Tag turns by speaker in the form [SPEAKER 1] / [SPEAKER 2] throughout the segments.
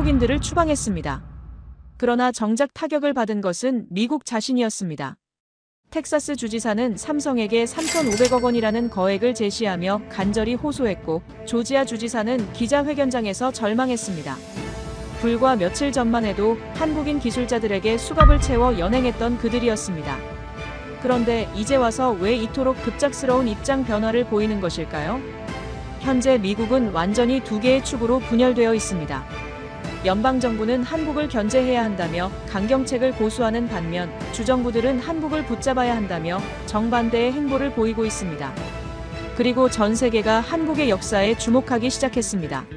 [SPEAKER 1] 한국인들을 추방했습니다. 그러나 정작 타격을 받은 것은 미국 자신이었습니다. 텍사스 주지사는 삼성에게 3,500억 원이라는 거액을 제시하며 간절히 호소했고, 조지아 주지사는 기자회견장에서 절망했습니다. 불과 며칠 전만 해도 한국인 기술자들에게 수갑을 채워 연행했던 그들이었습니다. 그런데 이제 와서 왜 이토록 급작스러운 입장 변화를 보이는 것일까요? 현재 미국은 완전히 두 개의 축으로 분열되어 있습니다. 연방정부는 한국을 견제해야 한다며 강경책을 고수하는 반면 주정부들은 한국을 붙잡아야 한다며 정반대의 행보를 보이고 있습니다. 그리고 전 세계가 한국의 역사에 주목하기 시작했습니다.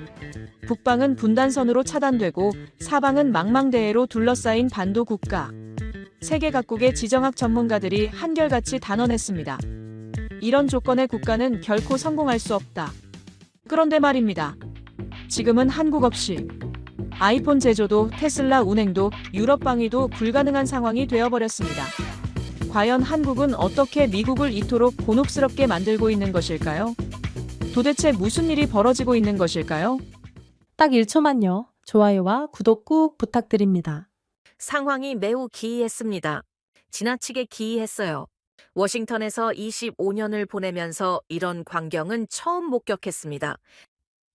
[SPEAKER 1] 북방은 분단선으로 차단되고 사방은 망망대해로 둘러싸인 반도 국가. 세계 각국의 지정학 전문가들이 한결같이 단언했습니다. 이런 조건의 국가는 결코 성공할 수 없다. 그런데 말입니다. 지금은 한국 없이 아이폰 제조도 테슬라 운행도 유럽 방위도 불가능한 상황이 되어버렸습니다. 과연 한국은 어떻게 미국을 이토록 곤혹스럽게 만들고 있는 것일까요? 도대체 무슨 일이 벌어지고 있는 것일까요?
[SPEAKER 2] 딱 1초만요. 좋아요와 구독 꾹 부탁드립니다.
[SPEAKER 3] 상황이 매우 기이했습니다. 지나치게 기이했어요. 워싱턴에서 25년을 보내면서 이런 광경은 처음 목격했습니다.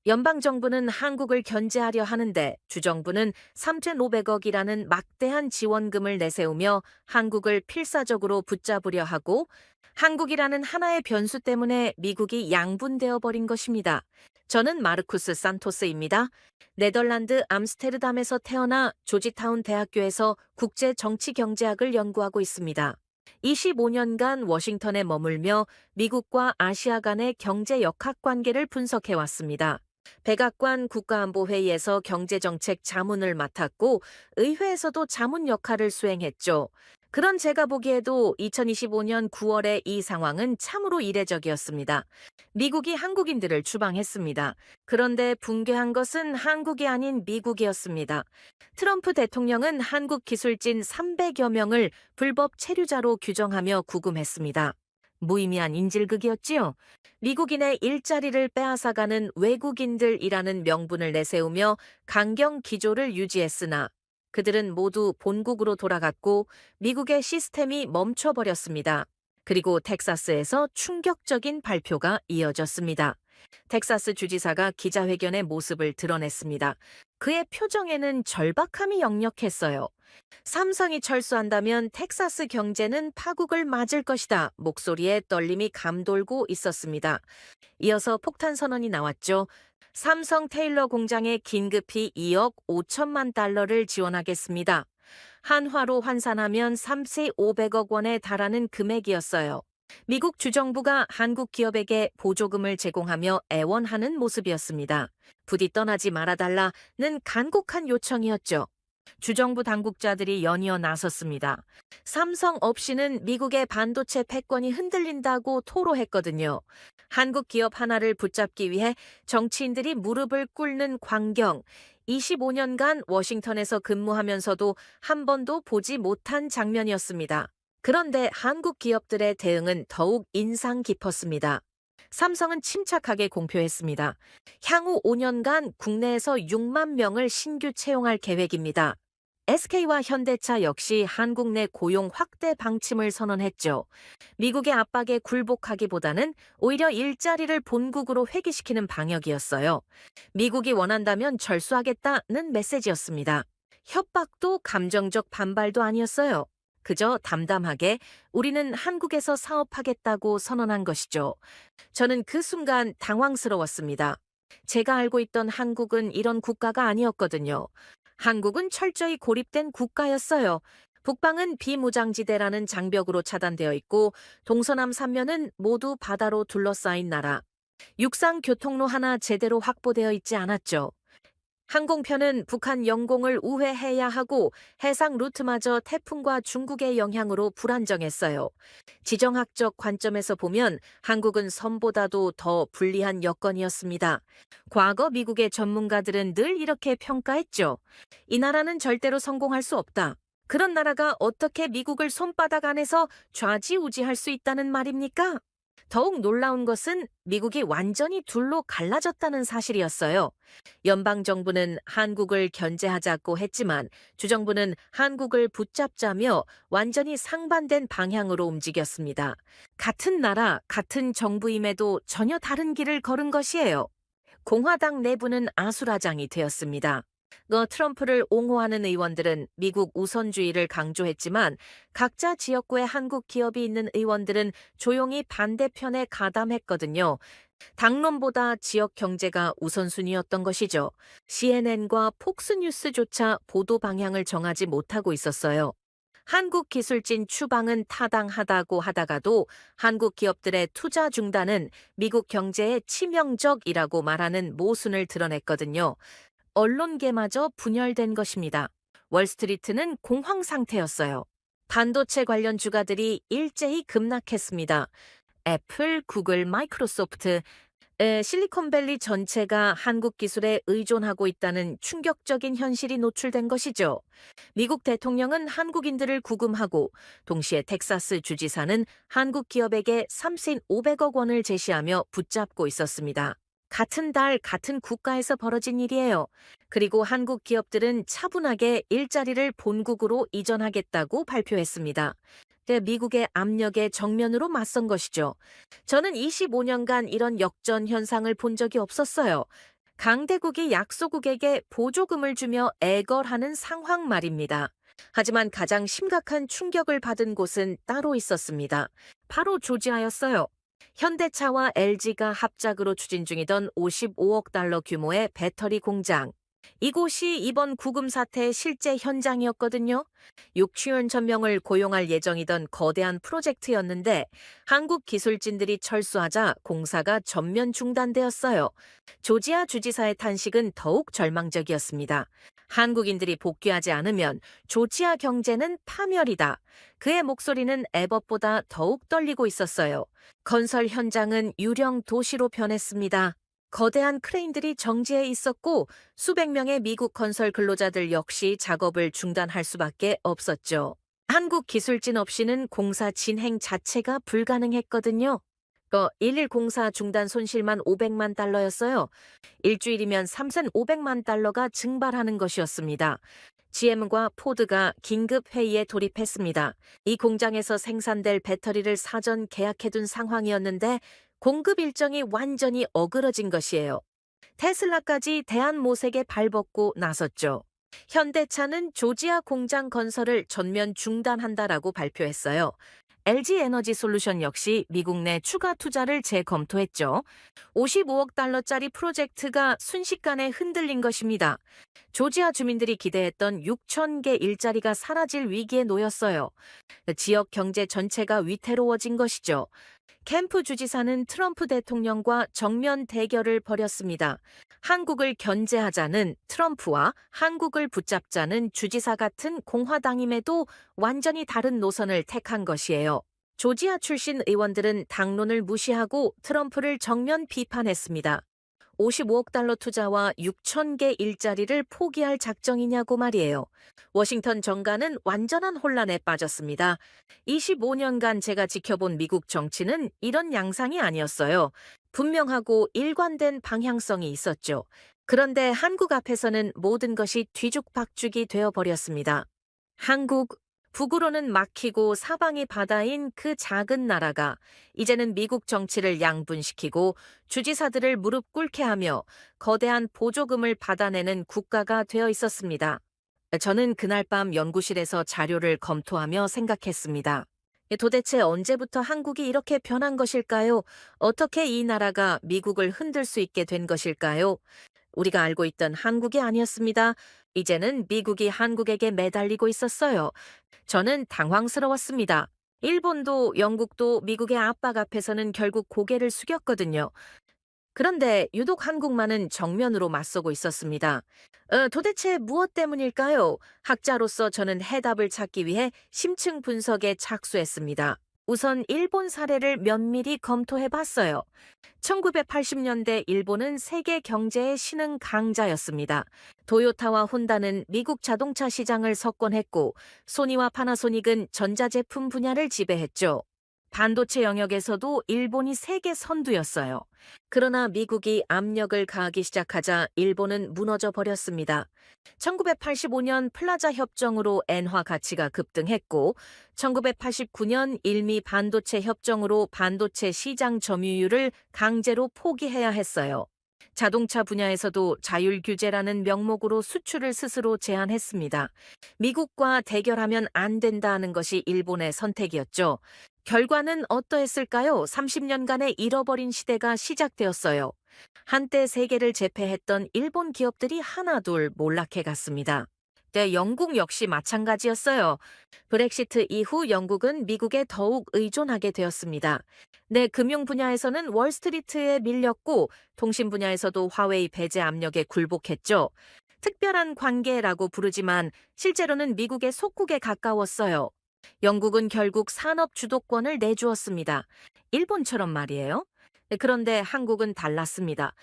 [SPEAKER 3] 연방정부는 한국을 견제하려 하는데 주정부는 3,500억이라는 막대한 지원금을 내세우며 한국을 필사적으로 붙잡으려 하고 한국이라는 하나의 변수 때문에 미국이 양분되어 버린 것입니다. 저는 마르쿠스 산토스입니다. 네덜란드 암스테르담에서 태어나 조지타운 대학교에서 국제정치경제학을 연구하고 있습니다. 25년간 워싱턴에 머물며 미국과 아시아 간의 경제 역학관계를 분석해왔습니다. 백악관 국가안보회의에서 경제정책 자문을 맡았고 의회에서도 자문 역할을 수행했죠. 그런 제가 보기에도 2025년 9월의 이 상황은 참으로 이례적이었습니다. 미국이 한국인들을 추방했습니다. 그런데 붕괴한 것은 한국이 아닌 미국이었습니다. 트럼프 대통령은 한국 기술진 300여 명을 불법 체류자로 규정하며 구금했습니다. 무의미한 인질극이었지요. 미국인의 일자리를 빼앗아가는 외국인들이라는 명분을 내세우며 강경 기조를 유지했으나 그들은 모두 본국으로 돌아갔고 미국의 시스템이 멈춰버렸습니다. 그리고 텍사스에서 충격적인 발표가 이어졌습니다. 텍사스 주지사가 기자회견의 모습을 드러냈습니다. 그의 표정에는 절박함이 역력했어요. 삼성이 철수한다면 텍사스 경제는 파국을 맞을 것이다. 목소리에 떨림이 감돌고 있었습니다. 이어서 폭탄 선언이 나왔죠. 삼성 테일러 공장에 긴급히 2억 5천만 달러를 지원하겠습니다. 한화로 환산하면 3,500억 원에 달하는 금액이었어요. 미국 주정부가 한국 기업에게 보조금을 제공하며 애원하는 모습이었습니다. 부디 떠나지 말아달라는 간곡한 요청이었죠. 주정부 당국자들이 연이어 나섰습니다. 삼성 없이는 미국의 반도체 패권이 흔들린다고 토로했거든요. 한국 기업 하나를 붙잡기 위해 정치인들이 무릎을 꿇는 광경, 25년간 워싱턴에서 근무하면서도 한 번도 보지 못한 장면이었습니다. 그런데 한국 기업들의 대응은 더욱 인상 깊었습니다. 삼성은 침착하게 공표했습니다. 향후 5년간 국내에서 6만 명을 신규 채용할 계획입니다. SK와 현대차 역시 한국 내 고용 확대 방침을 선언했죠. 미국의 압박에 굴복하기보다는 오히려 일자리를 본국으로 회귀시키는 방역이었어요. 미국이 원한다면 철수하겠다는 메시지였습니다. 협박도 감정적 반발도 아니었어요. 그저 담담하게 우리는 한국에서 사업하겠다고 선언한 것이죠. 저는 그 순간 당황스러웠습니다. 제가 알고 있던 한국은 이런 국가가 아니었거든요. 한국은 철저히 고립된 국가였어요. 북방은 비무장지대라는 장벽으로 차단되어 있고 동서남 3면은 모두 바다로 둘러싸인 나라. 육상 교통로 하나 제대로 확보되어 있지 않았죠. 항공편은 북한 영공을 우회해야 하고 해상 루트마저 태풍과 중국의 영향으로 불안정했어요. 지정학적 관점에서 보면 한국은 섬보다도 더 불리한 여건이었습니다. 과거 미국의 전문가들은 늘 이렇게 평가했죠. 이 나라는 절대로 성공할 수 없다. 그런 나라가 어떻게 미국을 손바닥 안에서 좌지우지할 수 있다는 말입니까? 더욱 놀라운 것은 미국이 완전히 둘로 갈라졌다는 사실이었어요. 연방정부는 한국을 견제하자고 했지만 주정부는 한국을 붙잡자며 완전히 상반된 방향으로 움직였습니다. 같은 나라, 같은 정부임에도 전혀 다른 길을 걸은 것이에요. 공화당 내부는 아수라장이 되었습니다. 트럼프를 옹호하는 의원들은 미국 우선주의를 강조했지만 각자 지역구에 한국 기업이 있는 의원들은 조용히 반대편에 가담했거든요. 당론보다 지역 경제가 우선순위였던 것이죠. CNN과 폭스뉴스조차 보도 방향을 정하지 못하고 있었어요. 한국 기술진 추방은 타당하다고 하다가도 한국 기업들의 투자 중단은 미국 경제에 치명적이라고 말하는 모순을 드러냈거든요. 언론계마저 분열된 것입니다. 월스트리트는 공황 상태였어요. 반도체 관련 주가들이 일제히 급락했습니다. 애플, 구글, 마이크로소프트, 실리콘밸리 전체가 한국 기술에 의존하고 있다는 충격적인 현실이 노출된 것이죠. 미국 대통령은 한국인들을 구금하고 동시에 텍사스 주지사는 한국 기업에게 3,500억 원을 제시하며 붙잡고 있었습니다. 같은 달 같은 국가에서 벌어진 일이에요. 그리고 한국 기업들은 차분하게 일자리를 본국으로 이전하겠다고 발표했습니다. 미국의 압력에 정면으로 맞선 것이죠. 저는 25년간 이런 역전 현상을 본 적이 없었어요. 강대국이 약소국에게 보조금을 주며 애걸하는 상황 말입니다. 하지만 가장 심각한 충격을 받은 곳은 따로 있었습니다. 바로 조지아였어요. 현대차와 LG가 합작으로 추진 중이던 55억 달러 규모의 배터리 공장. 이곳이 이번 구금 사태의 실제 현장이었거든요. 6천여 명을 고용할 예정이던 거대한 프로젝트였는데 한국 기술진들이 철수하자 공사가 전면 중단되었어요. 조지아 주지사의 탄식은 더욱 절망적이었습니다. 한국인들이 복귀하지 않으면 조지아 경제는 파멸이다. 그의 목소리는 애법보다 더욱 떨리고 있었어요. 건설 현장은 유령 도시로 변했습니다. 거대한 크레인들이 정지해 있었고 수백 명의 미국 건설 근로자들 역시 작업을 중단할 수밖에 없었죠. 한국 기술진 없이는 공사 진행 자체가 불가능했거든요. 1일 공사 중단 손실만 500만 달러였어요. 일주일이면 3,500만 달러가 증발하는 것이었습니다. GM과 포드가 긴급 회의에 돌입했습니다. 이 공장에서 생산될 배터리를 사전 계약해둔 상황이었는데 공급 일정이 완전히 어그러진 것이에요. 테슬라까지 대한모색에 발벗고 나섰죠. 현대차는 조지아 공장 건설을 전면 중단한다라고 발표했어요. LG에너지솔루션 역시 미국 내 추가 투자를 재검토했죠. 55억 달러짜리 프로젝트가 순식간에 흔들린 것입니다. 조지아 주민들이 기대했던 6,000개 일자리가 사라질 위기에 놓였어요. 지역 경제 전체가 위태로워진 것이죠. 캠프 주지사는 트럼프 대통령과 정면 대결을 벌였습니다. 한국을 견제하자는 트럼프와 한국을 붙잡자는 주지사 같은 공화당임에도 완전히 다른 노선을 택한 것이에요. 조지아 출신 의원들은 당론을 무시하고 트럼프를 정면 비판했습니다. 55억 달러 투자와 6,000개 일자리를 포기할 작정이냐고 말이에요. 워싱턴 정가는 완전한 혼란에 빠졌습니다. 25년간 제가 지켜본 미국 정치는 이런 양상이 아니었어요. 분명하고 일관된 방향성이 있었죠. 그런데 한국 앞에서는 모든 것이 뒤죽박죽이 되어버렸습니다. 한국, 북으로는 막히고 사방이 바다인 그 작은 나라가 이제는 미국 정치를 양분시키고 주지사들을 무릎 꿇게 하며 거대한 보조금을 받아내는 국가가 되어 있었습니다. 저는 그날 밤 연구실에서 자료를 검토하며 생각했습니다. 도대체 언제부터 한국이 이렇게 변한 것일까요? 어떻게 이 나라가 미국을 흔들 수 있게 된 것일까요? 우리가 알고 있던 한국이 아니었습니다. 이제는 미국이 한국에게 매달리고 있었어요. 저는 당황스러웠습니다. 일본도 영국도 미국의 압박 앞에서는 결국 고개를 숙였거든요. 그런데 유독 한국만은 정면으로 맞서고 있었습니다. 도대체 무엇 때문일까요? 학자로서 저는 해답을 찾기 위해 심층 분석에 착수했습니다. 우선 일본 사례를 면밀히 검토해 봤어요. 1980년대 일본은 세계 경제의 신흥 강자였습니다. 도요타와 혼다는 미국 자동차 시장을 석권했고 소니와 파나소닉은 전자제품 분야를 지배했죠. 반도체 영역에서도 일본이 세계 선두였어요. 그러나 미국이 압력을 가하기 시작하자 일본은 무너져 버렸습니다. 1985년 플라자 협정으로 엔화 가치가 급등했고 1989년 일미 반도체 협정으로 반도체 시장 점유율을 강제로 포기해야 했어요. 자동차 분야에서도 자율 규제라는 명목으로 수출을 스스로 제한했습니다. 미국과 대결하면 안 된다는 것이 일본의 선택이었죠. 결과는 어떠했을까요? 30년간의 잃어버린 시대가 시작되었어요. 한때 세계를 제패했던 일본 기업들이 하나둘 몰락해 갔습니다. 때 영국 역시 마찬가지였어요. 브렉시트 이후 영국은 미국에 더욱 의존하게 되었습니다. 금융 분야에서는 월스트리트에 밀렸고 통신 분야에서도 화웨이 배제 압력에 굴복했죠. 특별한 관계라고 부르지만 실제로는 미국의 속국에 가까웠어요. 영국은 결국 산업 주도권을 내주었습니다. 일본처럼 말이에요. 그런데 한국은 달랐습니다.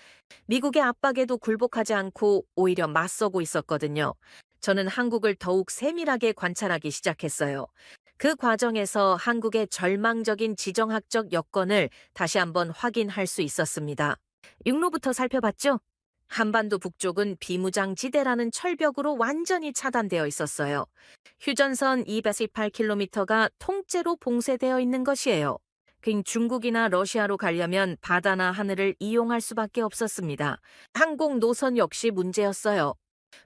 [SPEAKER 3] 미국의 압박에도 굴복하지 않고 오히려 맞서고 있었거든요. 저는 한국을 더욱 세밀하게 관찰하기 시작했어요. 그 과정에서 한국의 절망적인 지정학적 여건을 다시 한번 확인할 수 있었습니다. 육로부터 살펴봤죠? 한반도 북쪽은 비무장지대라는 철벽으로 완전히 차단되어 있었어요. 휴전선 218km가 통째로 봉쇄되어 있는 것이에요. 중국이나 러시아로 가려면 바다나 하늘을 이용할 수밖에 없었습니다. 항공 노선 역시 문제였어요.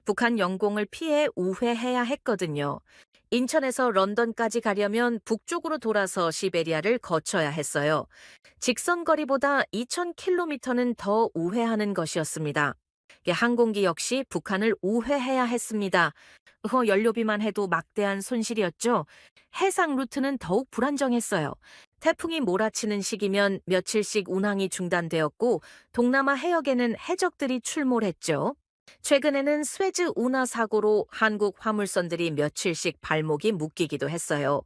[SPEAKER 3] 북한 영공을 피해 우회해야 했거든요. 인천에서 런던까지 가려면 북쪽으로 돌아서 시베리아를 거쳐야 했어요. 직선 거리보다 2,000km는 더 우회하는 것이었습니다. 항공기 역시 북한을 우회해야 했습니다. 연료비만 해도 막대한 손실이었죠. 해상 루트는 더욱 불안정했어요. 태풍이 몰아치는 시기면 며칠씩 운항이 중단되었고 동남아 해역에는 해적들이 출몰했죠. 최근에는 스웨즈 운하 사고로 한국 화물선들이 며칠씩 발목이 묶이기도 했어요.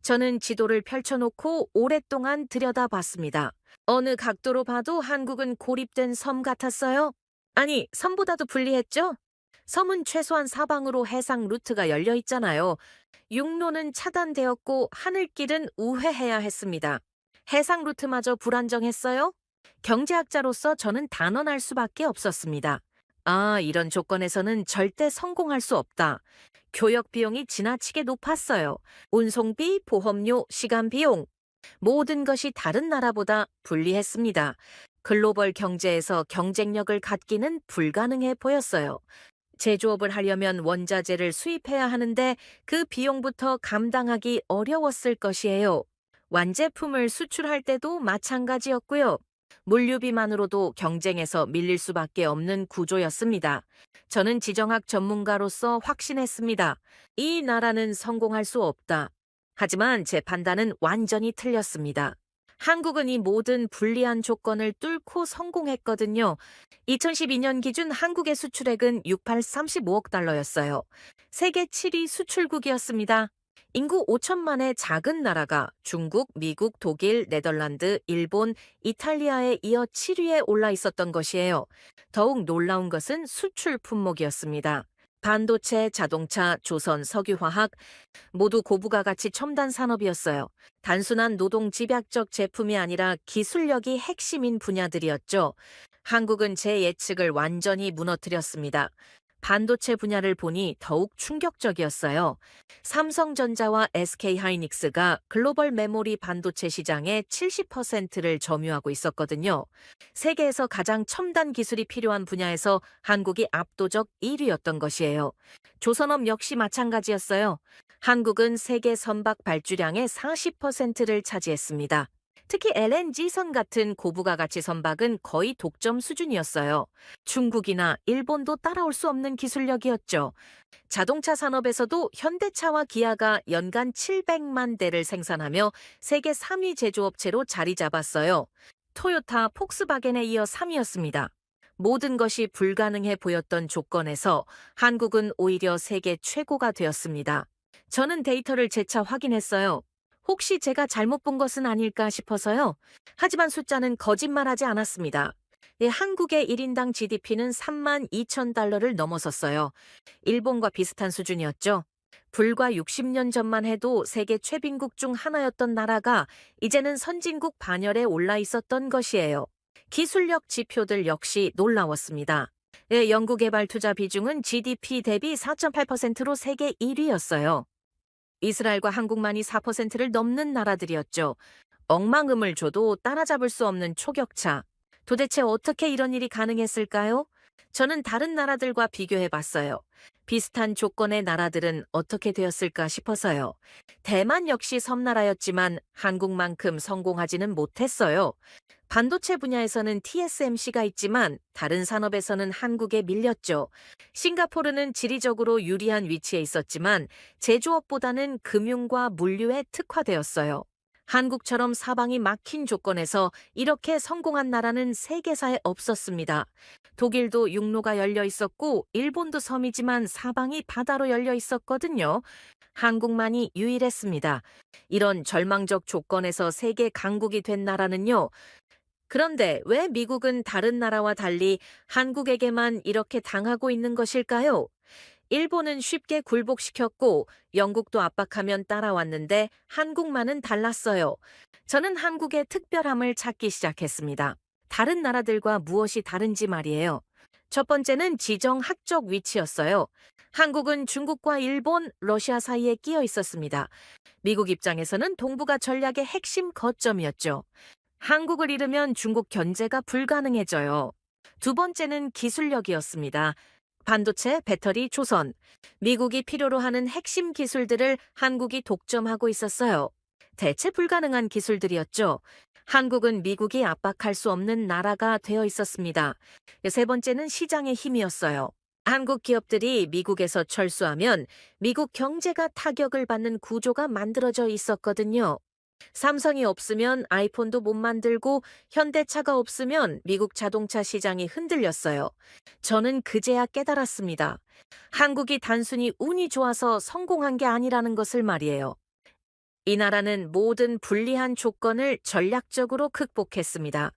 [SPEAKER 3] 저는 지도를 펼쳐놓고 오랫동안 들여다봤습니다. 어느 각도로 봐도 한국은 고립된 섬 같았어요. 아니, 섬보다도 불리했죠? 섬은 최소한 사방으로 해상 루트가 열려 있잖아요. 육로는 차단되었고 하늘길은 우회해야 했습니다. 해상 루트마저 불안정했어요? 경제학자로서 저는 단언할 수밖에 없었습니다. 이런 조건에서는 절대 성공할 수 없다. 교역 비용이 지나치게 높았어요. 운송비, 보험료, 시간 비용. 모든 것이 다른 나라보다 불리했습니다. 글로벌 경제에서 경쟁력을 갖기는 불가능해 보였어요. 제조업을 하려면 원자재를 수입해야 하는데 그 비용부터 감당하기 어려웠을 것이에요. 완제품을 수출할 때도 마찬가지였고요. 물류비만으로도 경쟁에서 밀릴 수밖에 없는 구조였습니다. 저는 지정학 전문가로서 확신했습니다. 이 나라는 성공할 수 없다. 하지만 제 판단은 완전히 틀렸습니다. 한국은 이 모든 불리한 조건을 뚫고 성공했거든요. 2012년 기준 한국의 수출액은 635억 달러였어요. 세계 7위 수출국이었습니다. 인구 5천만의 작은 나라가 중국, 미국, 독일, 네덜란드, 일본, 이탈리아에 이어 7위에 올라 있었던 것이에요. 더욱 놀라운 것은 수출 품목이었습니다. 반도체, 자동차, 조선, 석유화학 모두 고부가 가치 첨단 산업이었어요. 단순한 노동 집약적 제품이 아니라 기술력이 핵심인 분야들이었죠. 한국은 제 예측을 완전히 무너뜨렸습니다. 반도체 분야를 보니 더욱 충격적이었어요. 삼성전자와 SK하이닉스가 글로벌 메모리 반도체 시장의 70%를 점유하고 있었거든요. 세계에서 가장 첨단 기술이 필요한 분야에서 한국이 압도적 1위였던 것이에요. 조선업 역시 마찬가지였어요. 한국은 세계 선박 발주량의 40%를 차지했습니다. 특히 LNG선 같은 고부가 가치 선박은 거의 독점 수준이었어요. 중국이나 일본도 따라올 수 없는 기술력이었죠. 자동차 산업에서도 현대차와 기아가 연간 700만 대를 생산하며 세계 3위 제조업체로 자리 잡았어요. 토요타, 폭스바겐에 이어 3위였습니다. 모든 것이 불가능해 보였던 조건에서 한국은 오히려 세계 최고가 되었습니다. 저는 데이터를 재차 확인했어요. 혹시 제가 잘못 본 것은 아닐까 싶어서요. 하지만 숫자는 거짓말하지 않았습니다. 한국의 1인당 GDP는 32,000달러를 넘어섰어요. 일본과 비슷한 수준이었죠. 불과 60년 전만 해도 세계 최빈국 중 하나였던 나라가 이제는 선진국 반열에 올라 있었던 것이에요. 기술력 지표들 역시 놀라웠습니다. 연구개발 투자 비중은 GDP 대비 4.8%로 세계 1위였어요. 이스라엘과 한국만이 4%를 넘는 나라들이었죠. 억만금을 줘도 따라잡을 수 없는 초격차. 도대체 어떻게 이런 일이 가능했을까요? 저는 다른 나라들과 비교해 봤어요. 비슷한 조건의 나라들은 어떻게 되었을까 싶어서요. 대만 역시 섬나라였지만 한국만큼 성공하지는 못했어요. 반도체 분야에서는 TSMC가 있지만 다른 산업에서는 한국에 밀렸죠. 싱가포르는 지리적으로 유리한 위치에 있었지만 제조업보다는 금융과 물류에 특화되었어요. 한국처럼 사방이 막힌 조건에서 이렇게 성공한 나라는 세계사에 없었습니다. 독일도 육로가 열려 있었고 일본도 섬이지만 사방이 바다로 열려 있었거든요. 한국만이 유일했습니다. 이런 절망적 조건에서 세계 강국이 된 나라는요. 그런데 왜 미국은 다른 나라와 달리 한국에게만 이렇게 당하고 있는 것일까요? 일본은 쉽게 굴복시켰고 영국도 압박하면 따라왔는데 한국만은 달랐어요. 저는 한국의 특별함을 찾기 시작했습니다. 다른 나라들과 무엇이 다른지 말이에요. 첫 번째는 지정학적 위치였어요. 한국은 중국과 일본, 러시아 사이에 끼어 있었습니다. 미국 입장에서는 동북아 전략의 핵심 거점이었죠. 한국을 잃으면 중국 견제가 불가능해져요. 두 번째는 기술력이었습니다. 반도체, 배터리, 조선. 미국이 필요로 하는 핵심 기술들을 한국이 독점하고 있었어요. 대체 불가능한 기술들이었죠. 한국은 미국이 압박할 수 없는 나라가 되어 있었습니다. 세 번째는 시장의 힘이었어요. 한국 기업들이 미국에서 철수하면 미국 경제가 타격을 받는 구조가 만들어져 있었거든요. 삼성이 없으면 아이폰도 못 만들고 현대차가 없으면 미국 자동차 시장이 흔들렸어요. 저는 그제야 깨달았습니다. 한국이 단순히 운이 좋아서 성공한 게 아니라는 것을 말이에요. 이 나라는 모든 불리한 조건을 전략적으로 극복했습니다.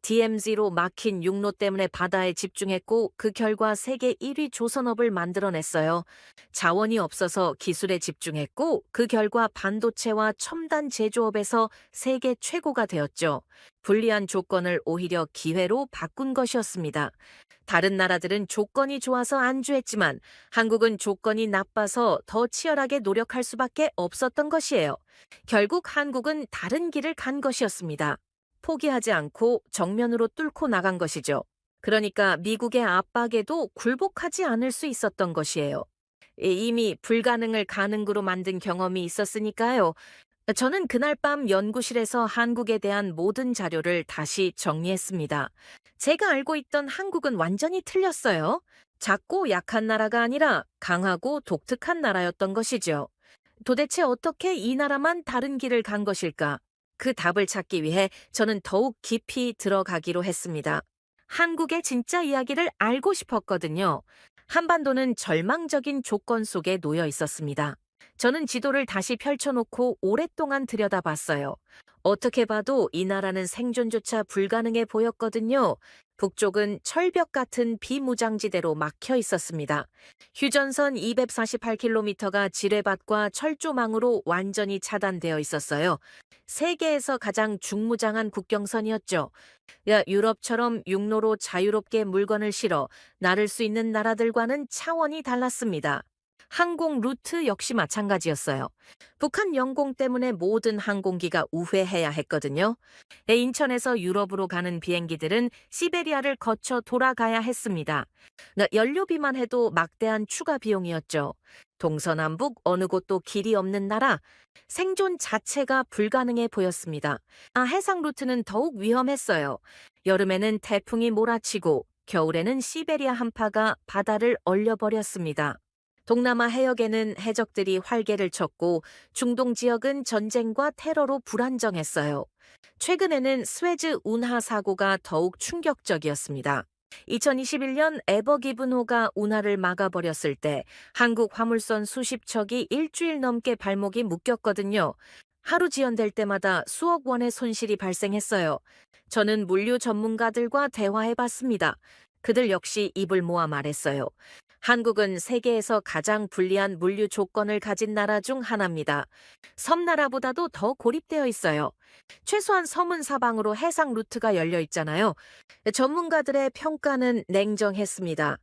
[SPEAKER 3] DMZ로 막힌 육로 때문에 바다에 집중했고 그 결과 세계 1위 조선업을 만들어냈어요. 자원이 없어서 기술에 집중했고 그 결과 반도체와 첨단 제조업에서 세계 최고가 되었죠. 불리한 조건을 오히려 기회로 바꾼 것이었습니다. 다른 나라들은 조건이 좋아서 안주했지만 한국은 조건이 나빠서 더 치열하게 노력할 수밖에 없었던 것이에요. 결국 한국은 다른 길을 간 것이었습니다. 포기하지 않고 정면으로 뚫고 나간 것이죠. 그러니까 미국의 압박에도 굴복하지 않을 수 있었던 것이에요. 이미 불가능을 가능으로 만든 경험이 있었으니까요. 저는 그날 밤 연구실에서 한국에 대한 모든 자료를 다시 정리했습니다. 제가 알고 있던 한국은 완전히 틀렸어요. 작고 약한 나라가 아니라 강하고 독특한 나라였던 것이죠. 도대체 어떻게 이 나라만 다른 길을 간 것일까? 그 답을 찾기 위해 저는 더욱 깊이 들어가기로 했습니다. 한국의 진짜 이야기를 알고 싶었거든요. 한반도는 절망적인 조건 속에 놓여 있었습니다. 저는 지도를 다시 펼쳐놓고 오랫동안 들여다봤어요. 어떻게 봐도 이 나라는 생존조차 불가능해 보였거든요. 북쪽은 철벽 같은 비무장지대로 막혀 있었습니다. 휴전선 248km가 지뢰밭과 철조망으로 완전히 차단되어 있었어요. 세계에서 가장 중무장한 국경선이었죠. 유럽처럼 육로로 자유롭게 물건을 실어 나를 수 있는 나라들과는 차원이 달랐습니다. 항공 루트 역시 마찬가지였어요. 북한 영공 때문에 모든 항공기가 우회해야 했거든요. 인천에서 유럽으로 가는 비행기들은 시베리아를 거쳐 돌아가야 했습니다. 연료비만 해도 막대한 추가 비용이었죠. 동서남북 어느 곳도 길이 없는 나라, 생존 자체가 불가능해 보였습니다. 해상 루트는 더욱 위험했어요. 여름에는 태풍이 몰아치고 겨울에는 시베리아 한파가 바다를 얼려버렸습니다. 동남아 해역에는 해적들이 활개를 쳤고 중동 지역은 전쟁과 테러로 불안정했어요. 최근에는 스웨즈 운하 사고가 더욱 충격적이었습니다. 2021년 에버기븐호가 운하를 막아버렸을 때 한국 화물선 수십 척이 일주일 넘게 발목이 묶였거든요. 하루 지연될 때마다 수억 원의 손실이 발생했어요. 저는 물류 전문가들과 대화해봤습니다. 그들 역시 입을 모아 말했어요. 한국은 세계에서 가장 불리한 물류 조건을 가진 나라 중 하나입니다. 섬나라보다도 더 고립되어 있어요. 최소한 섬은 사방으로 해상 루트가 열려 있잖아요. 전문가들의 평가는 냉정했습니다.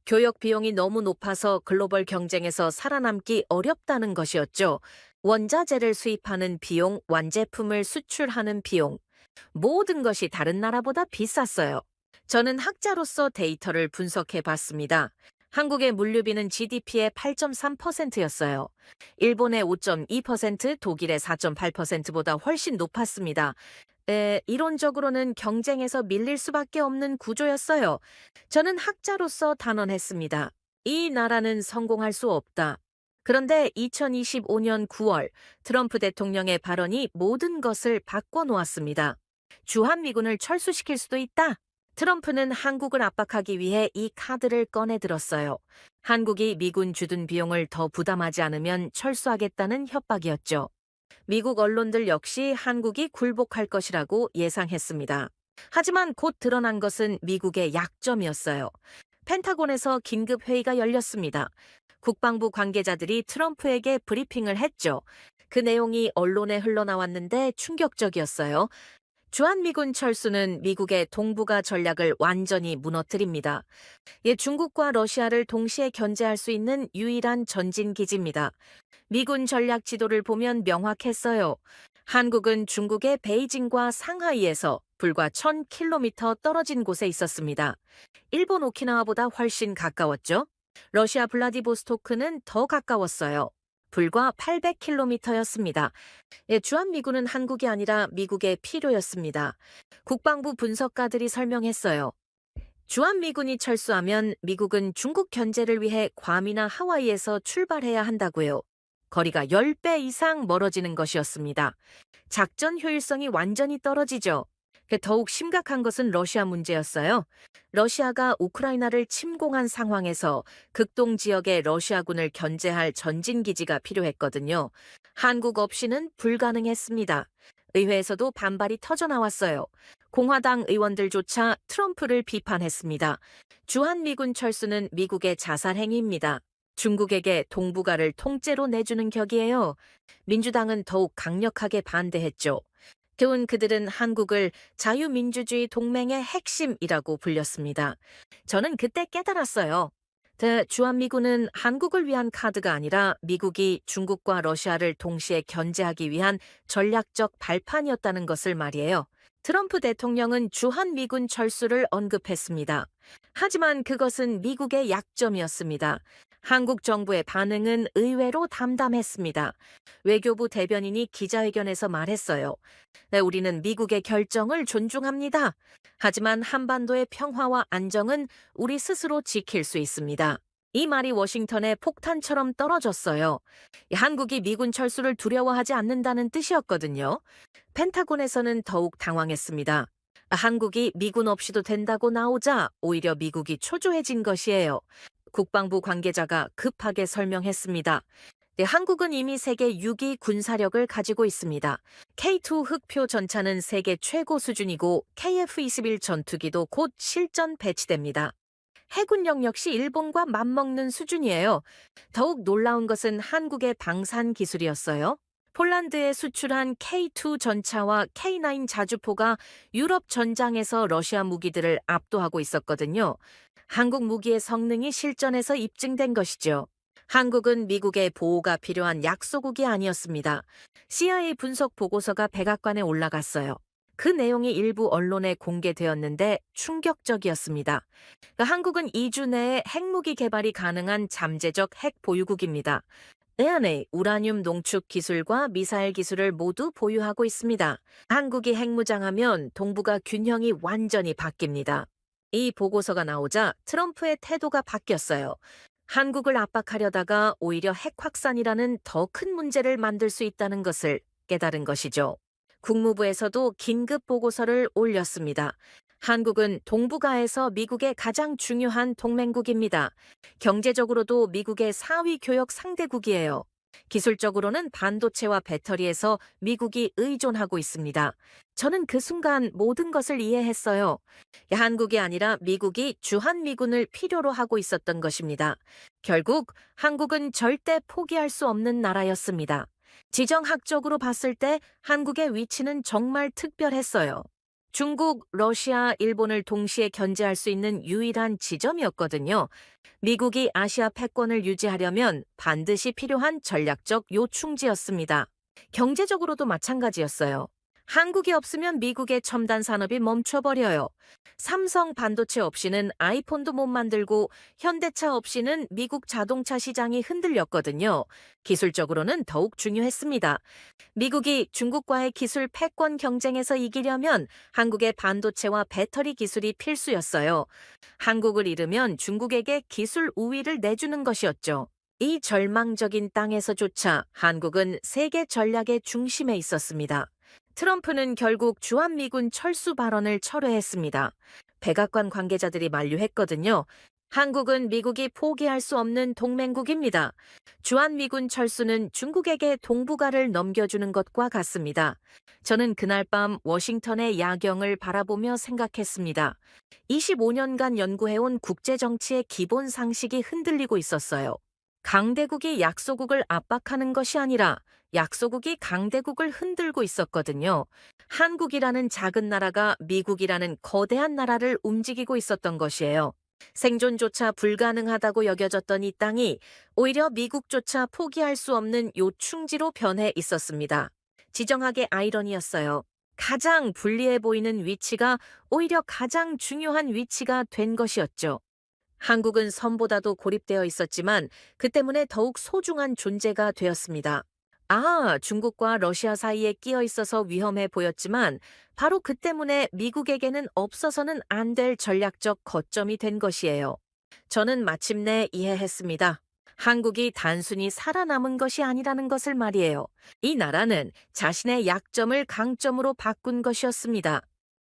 [SPEAKER 3] 교역 비용이 너무 높아서 글로벌 경쟁에서 살아남기 어렵다는 것이었죠. 원자재를 수입하는 비용, 완제품을 수출하는 비용, 모든 것이 다른 나라보다 비쌌어요. 저는 학자로서 데이터를 분석해 봤습니다. 한국의 물류비는 GDP의 8.3%였어요. 일본의 5.2%, 독일의 4.8%보다 훨씬 높았습니다. 이론적으로는 경쟁에서 밀릴 수밖에 없는 구조였어요. 저는 학자로서 단언했습니다. 이 나라는 성공할 수 없다. 그런데 2025년 9월 트럼프 대통령의 발언이 모든 것을 바꿔놓았습니다. 주한미군을 철수시킬 수도 있다. 트럼프는 한국을 압박하기 위해 이 카드를 꺼내 들었어요. 한국이 미군 주둔 비용을 더 부담하지 않으면 철수하겠다는 협박이었죠. 미국 언론들 역시 한국이 굴복할 것이라고 예상했습니다. 하지만 곧 드러난 것은 미국의 약점이었어요. 펜타곤에서 긴급 회의가 열렸습니다. 국방부 관계자들이 트럼프에게 브리핑을 했죠. 그 내용이 언론에 흘러나왔는데 충격적이었어요. 주한미군 철수는 미국의 동북아 전략을 완전히 무너뜨립니다. 중국과 러시아를 동시에 견제할 수 있는 유일한 전진 기지입니다. 미군 전략 지도를 보면 명확했어요. 한국은 중국의 베이징과 상하이에서 불과 1000km 떨어진 곳에 있었습니다. 일본 오키나와보다 훨씬 가까웠죠. 러시아 블라디보스토크는 더 가까웠어요. 불과 800km였습니다. 주한미군은 한국이 아니라 미국의 필요였습니다. 국방부 분석가들이 설명했어요. 주한미군이 철수하면 미국은 중국 견제를 위해 괌이나 하와이에서 출발해야 한다고요. 거리가 10배 이상 멀어지는 것이었습니다. 작전 효율성이 완전히 떨어지죠. 더욱 심각한 것은 러시아 문제였어요. 러시아가 우크라이나를 침공한 상황에서 극동 지역에 러시아군을 견제할 전진기지가 필요했거든요. 한국 없이는 불가능했습니다. 의회에서도 반발이 터져나왔어요. 공화당 의원들조차 트럼프를 비판했습니다. 주한미군 철수는 미국의 자살 행위입니다. 중국에게 동북아를 통째로 내주는 격이에요. 민주당은 더욱 강력하게 반대했죠. 교훈 그들은 한국을 자유민주주의 동맹의 핵심이라고 불렸습니다. 저는 그때 깨달았어요. 주한미군은 한국을 위한 카드가 아니라 미국이 중국과 러시아를 동시에 견제하기 위한 전략적 발판이었다는 것을 말이에요. 트럼프 대통령은 주한미군 철수를 언급했습니다. 하지만 그것은 미국의 약점이었습니다. 한국 정부의 반응은 의외로 담담했습니다. 외교부 대변인이 기자회견에서 말했어요. 우리는 미국의 결정을 존중합니다. 하지만 한반도의 평화와 안정은 우리 스스로 지킬 수 있습니다. 이 말이 워싱턴에 폭탄처럼 떨어졌어요. 한국이 미군 철수를 두려워하지 않는다는 뜻이었거든요. 펜타곤에서는 더욱 당황했습니다. 한국이 미군 없이도 된다고 나오자 오히려 미국이 초조해진 것이에요. 국방부 관계자가 급하게 설명했습니다. 한국은 이미 세계 6위 군사력을 가지고 있습니다. K2 흑표 전차는 세계 최고 수준이고 KF-21 전투기도 곧 실전 배치됩니다. 해군력 역시 일본과 맞먹는 수준이에요. 더욱 놀라운 것은 한국의 방산 기술이었어요. 폴란드에 수출한 K2 전차와 K9 자주포가 유럽 전장에서 러시아 무기들을 압도하고 있었거든요. 한국 무기의 성능이 실전에서 입증된 것이죠. 한국은 미국의 보호가 필요한 약소국이 아니었습니다. CIA 분석 보고서가 백악관에 올라갔어요. 그 내용이 일부 언론에 공개되었는데 충격적이었습니다. 한국은 2주 내에 핵무기 개발이 가능한 잠재적 핵 보유국입니다. 내 안에 우라늄 농축 기술과 미사일 기술을 모두 보유하고 있습니다. 한국이 핵무장하면 동북아 균형이 완전히 바뀝니다. 이 보고서가 나오자 트럼프의 태도가 바뀌었어요. 한국을 압박하려다가 오히려 핵 확산이라는 더 큰 문제를 만들 수 있다는 것을 깨달은 것이죠. 국무부에서도 긴급 보고서를 올렸습니다. 한국은 동북아에서 미국의 가장 중요한 동맹국입니다. 경제적으로도 미국의 4위 교역 상대국이에요. 기술적으로는 반도체와 배터리에서 미국이 의존하고 있습니다. 저는 그 순간 모든 것을 이해했어요. 한국이 아니라 미국이 주한미군을 필요로 하고 있었던 것입니다. 결국 한국은 절대 포기할 수 없는 나라였습니다. 지정학적으로 봤을 때 한국의 위치는 정말 특별했어요. 중국, 러시아, 일본을 동시에 견제할 수 있는 유일한 지점이었거든요. 미국이 아시아 패권을 유지하려면 반드시 필요한 전략적 요충지였습니다. 경제적으로도 마찬가지였어요. 한국이 없으면 미국의 첨단 산업이 멈춰버려요. 삼성 반도체 없이는 아이폰도 못 만들고 현대차 없이는 미국 자동차 시장이 흔들렸거든요. 기술적으로는 더욱 중요했습니다. 미국이 중국과의 기술 패권 경쟁에서 이기려면 한국의 반도체와 배터리 기술이 필수였어요. 한국을 잃으면 중국에게 기술 우위를 내주는 것이었죠. 이 절망적인 땅에서조차 한국은 세계 전략의 중심에 있었습니다. 트럼프는 결국 주한미군 철수 발언을 철회했습니다. 백악관 관계자들이 만류했거든요. 한국은 미국이 포기할 수 없는 동맹국입니다. 주한미군 철수는 중국에게 동북아를 넘겨주는 것과 같습니다. 저는 그날 밤 워싱턴의 야경을 바라보며 생각했습니다. 25년간 연구해온 국제정치의 기본 상식이 흔들리고 있었어요. 강대국이 약소국을 압박하는 것이 아니라 약소국이 강대국을 흔들고 있었거든요. 한국이라는 작은 나라가 미국이라는 거대한 나라를 움직이고 있었던 것이에요. 생존조차 불가능하다고 여겨졌던 이 땅이 오히려 미국조차 포기할 수 없는 요충지로 변해 있었습니다. 지정학의 아이러니였어요. 가장 불리해 보이는 위치가 오히려 가장 중요한 위치가 된 것이었죠. 한국은 섬보다도 고립되어 있었지만 그 때문에 더욱 소중한 존재가 되었습니다. 중국과 러시아 사이에 끼어 있어서 위험해 보였지만 바로 그 때문에 미국에게는 없어서는 안 될 전략적 거점이 된 것이에요. 저는 마침내 이해했습니다. 한국이 단순히 살아남은 것이 아니라는 것을 말이에요. 이 나라는 자신의 약점을 강점으로 바꾼 것이었습니다.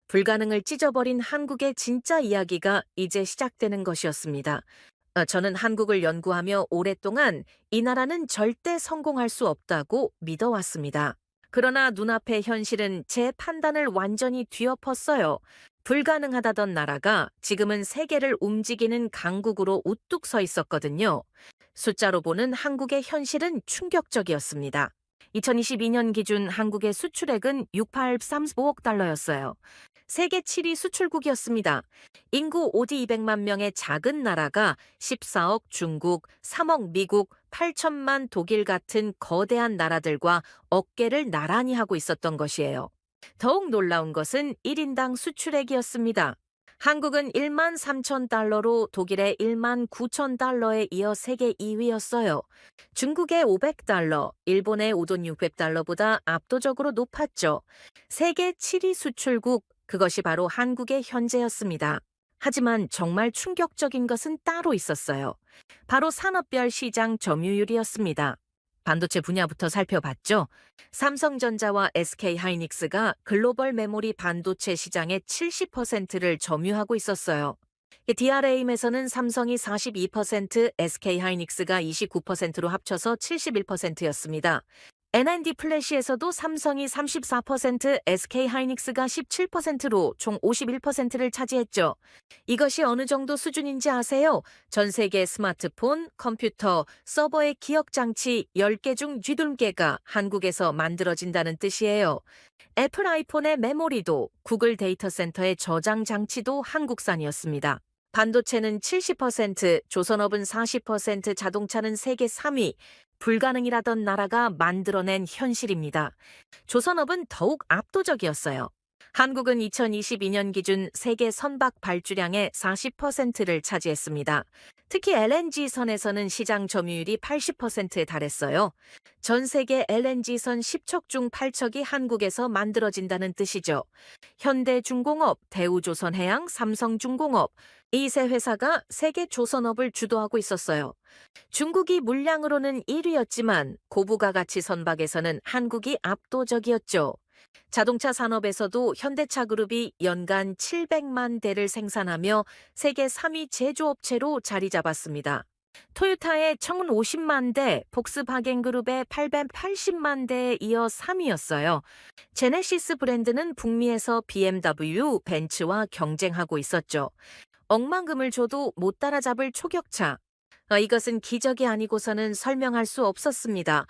[SPEAKER 3] 불가능을 찢어버린 한국의 진짜 이야기가 이제 시작되는 것이었습니다. 저는 한국을 연구하며 오랫동안 이 나라는 절대 성공할 수 없다고 믿어왔습니다. 그러나 눈앞의 현실은 제 판단을 완전히 뒤엎었어요. 불가능하다던 나라가 지금은 세계를 움직이는 강국으로 우뚝 서 있었거든요. 숫자로 보는 한국의 현실은 충격적이었습니다. 2022년 기준 한국의 수출액은 6,835억 달러였어요. 세계 7위 수출국이었습니다. 인구 5디 200만 명의 작은 나라가 14억 중국, 3억 미국, 8천만 독일 같은 거대한 나라들과 어깨를 나란히 하고 있었던 것이에요. 더욱 놀라운 것은 1인당 수출액이었습니다. 한국은 1만 3천 달러로 독일의 1만 9천 달러에 이어 세계 2위였어요. 중국의 500달러, 일본의 5돈 600달러보다 압도적으로 높았죠. 세계 7위 수출국, 그것이 바로 한국의 현재였습니다. 하지만 정말 충격적인 것은 따로 있었어요. 바로 산업별 시장 점유율이었습니다. 반도체 분야부터 살펴봤죠. 삼성전자와 SK하이닉스가 글로벌 메모리 반도체 시장의 70%를 점유하고 있었어요. DRAM에서는 삼성이 42%, SK하이닉스가 29%로 합쳐서 71%였습니다. NAND 플래시에서도 삼성이 34%, SK하이닉스가 17%로 총 51%를 차지했죠. 이것이 어느 정도 수준인지 아세요? 전 세계 스마트폰, 컴퓨터, 서버의 기억장치 10개 중 8개가 한국에서 만들어진다는 뜻이에요. 애플 아이폰의 메모리도 구글 데이터 센터의 저장 장치도 한국산이었습니다. 반도체는 70%, 조선업은 40%, 자동차는 세계 3위, 불가능이라던 나라가 만들어낸 현실입니다. 조선업은 더욱 압도적이었어요. 한국은 2022년 기준 세계 선박 발주량의 40%를 차지했습니다. 특히 LNG선에서는 시장 점유율이 80%에 달했어요. 전 세계 LNG선 10척 중 8척이 한국에서 만들어진다는 뜻이죠. 현대중공업, 대우조선해양, 삼성중공업, 이 세 회사가 세계 조선업을 주도하고 있었어요. 중국이 물량으로는 1위였지만 고부가 가치 선박에서는 한국이 압도적이었죠. 자동차 산업에서도 현대차 그룹이 연간 700만 대를 생산하며 세계 3위 제조업체로 자리 잡았습니다. 토요타의 1,050만 대, 폭스바겐그룹의 880만 대에 이어 3위였어요. 제네시스 브랜드는 북미에서 BMW, 벤츠와 경쟁하고 있었죠. 억만금을 줘도 못 따라잡을 초격차. 이것은 기적이 아니고서는 설명할 수 없었습니다.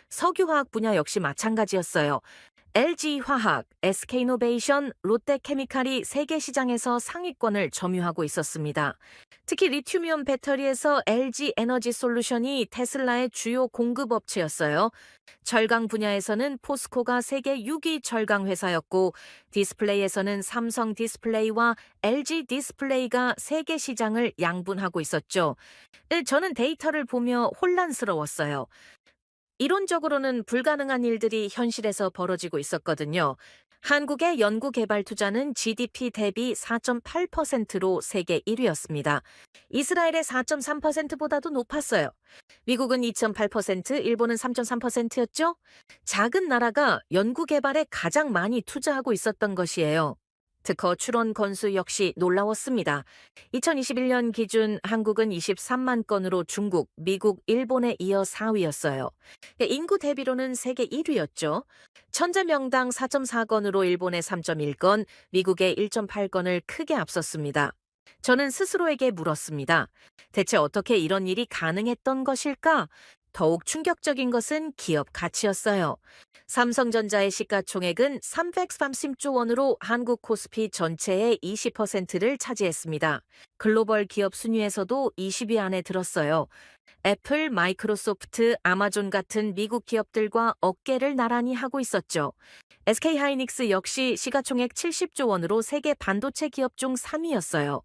[SPEAKER 3] 석유화학 분야 역시 마찬가지였어요. LG화학, SK이노베이션, 롯데케미칼이 세계 시장에서 상위권을 점유하고 있었습니다. 특히 리튬이온 배터리에서 LG에너지솔루션이 테슬라의 주요 공급업체였어요. 절강 분야에서는 포스코가 세계 6위 절강 회사였고, 디스플레이에서는 삼성 디스플레이와 LG 디스플레이가 세계 시장을 양분하고 있었죠. 저는 데이터를 보며 혼란스러웠어요. 이론적으로는 불가능한 일들이 현실에서 벌어지고 있었거든요. 한국의 연구개발 투자는 GDP 대비 4.8%로 세계 1위였습니다. 이스라엘의 4.3%보다도 높았어요. 미국은 2.8%, 일본은 3.3%였죠? 작은 나라가 연구개발에 가장 많이 투자하고 있었던 것이에요. 특허 출원 건수 역시 놀라웠습니다. 2021년 기준 한국은 23만 건으로 중국, 미국, 일본에 이어 4위였어요. 인구 대비로는 세계 1위였죠. 천재명당 4.4건으로 일본의 3.1건, 미국의 1.8건을 크게 앞섰습니다. 저는 스스로에게 물었습니다. 대체 어떻게 이런 일이 가능했던 것일까? 더욱 충격적인 것은 기업 가치였어요. 삼성전자의 시가총액은 330조 원으로 한국 코스피 전체의 20%를 차지했습니다. 글로벌 기업 순위에서도 20위 안에 들었어요. 애플, 마이크로소프트, 아마존 같은 미국 기업들과 어깨를 나란히 하고 있었죠. SK하이닉스 역시 시가총액 70조 원으로 세계 반도체 기업 중 3위였어요.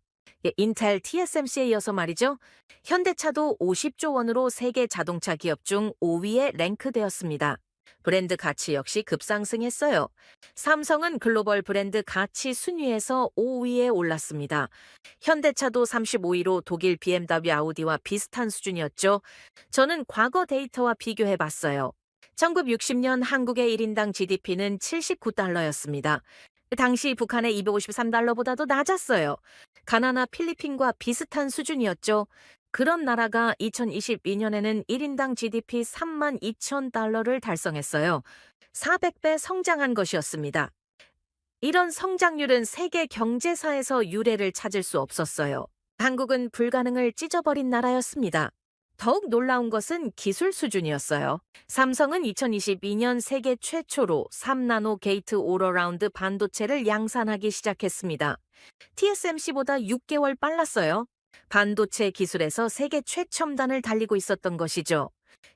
[SPEAKER 3] 인텔, TSMC에 이어서 말이죠. 현대차도 50조 원으로 세계 자동차 기업 중 5위에 랭크되었습니다. 브랜드 가치 역시 급상승했어요. 삼성은 글로벌 브랜드 가치 순위에서 5위에 올랐습니다. 현대차도 35위로 독일 BMW, 아우디와 비슷한 수준이었죠. 저는 과거 데이터와 비교해 봤어요. 1960년 한국의 1인당 GDP는 79달러였습니다. 당시 북한의 253달러보다도 낮았어요. 가나나 필리핀과 비슷한 수준이었죠. 그런 나라가 2022년에는 1인당 GDP 3만 2천 달러를 달성했어요. 400배 성장한 것이었습니다. 이런 성장률은 세계 경제사에서 유례를 찾을 수 없었어요. 한국은 불가능을 찢어버린 나라였습니다. 더욱 놀라운 것은 기술 수준이었어요. 삼성은 2022년 세계 최초로 3나노 게이트 올어라운드 반도체를 양산하기 시작했습니다. TSMC보다 6개월 빨랐어요. 반도체 기술에서 세계 최첨단을 달리고 있었던 것이죠.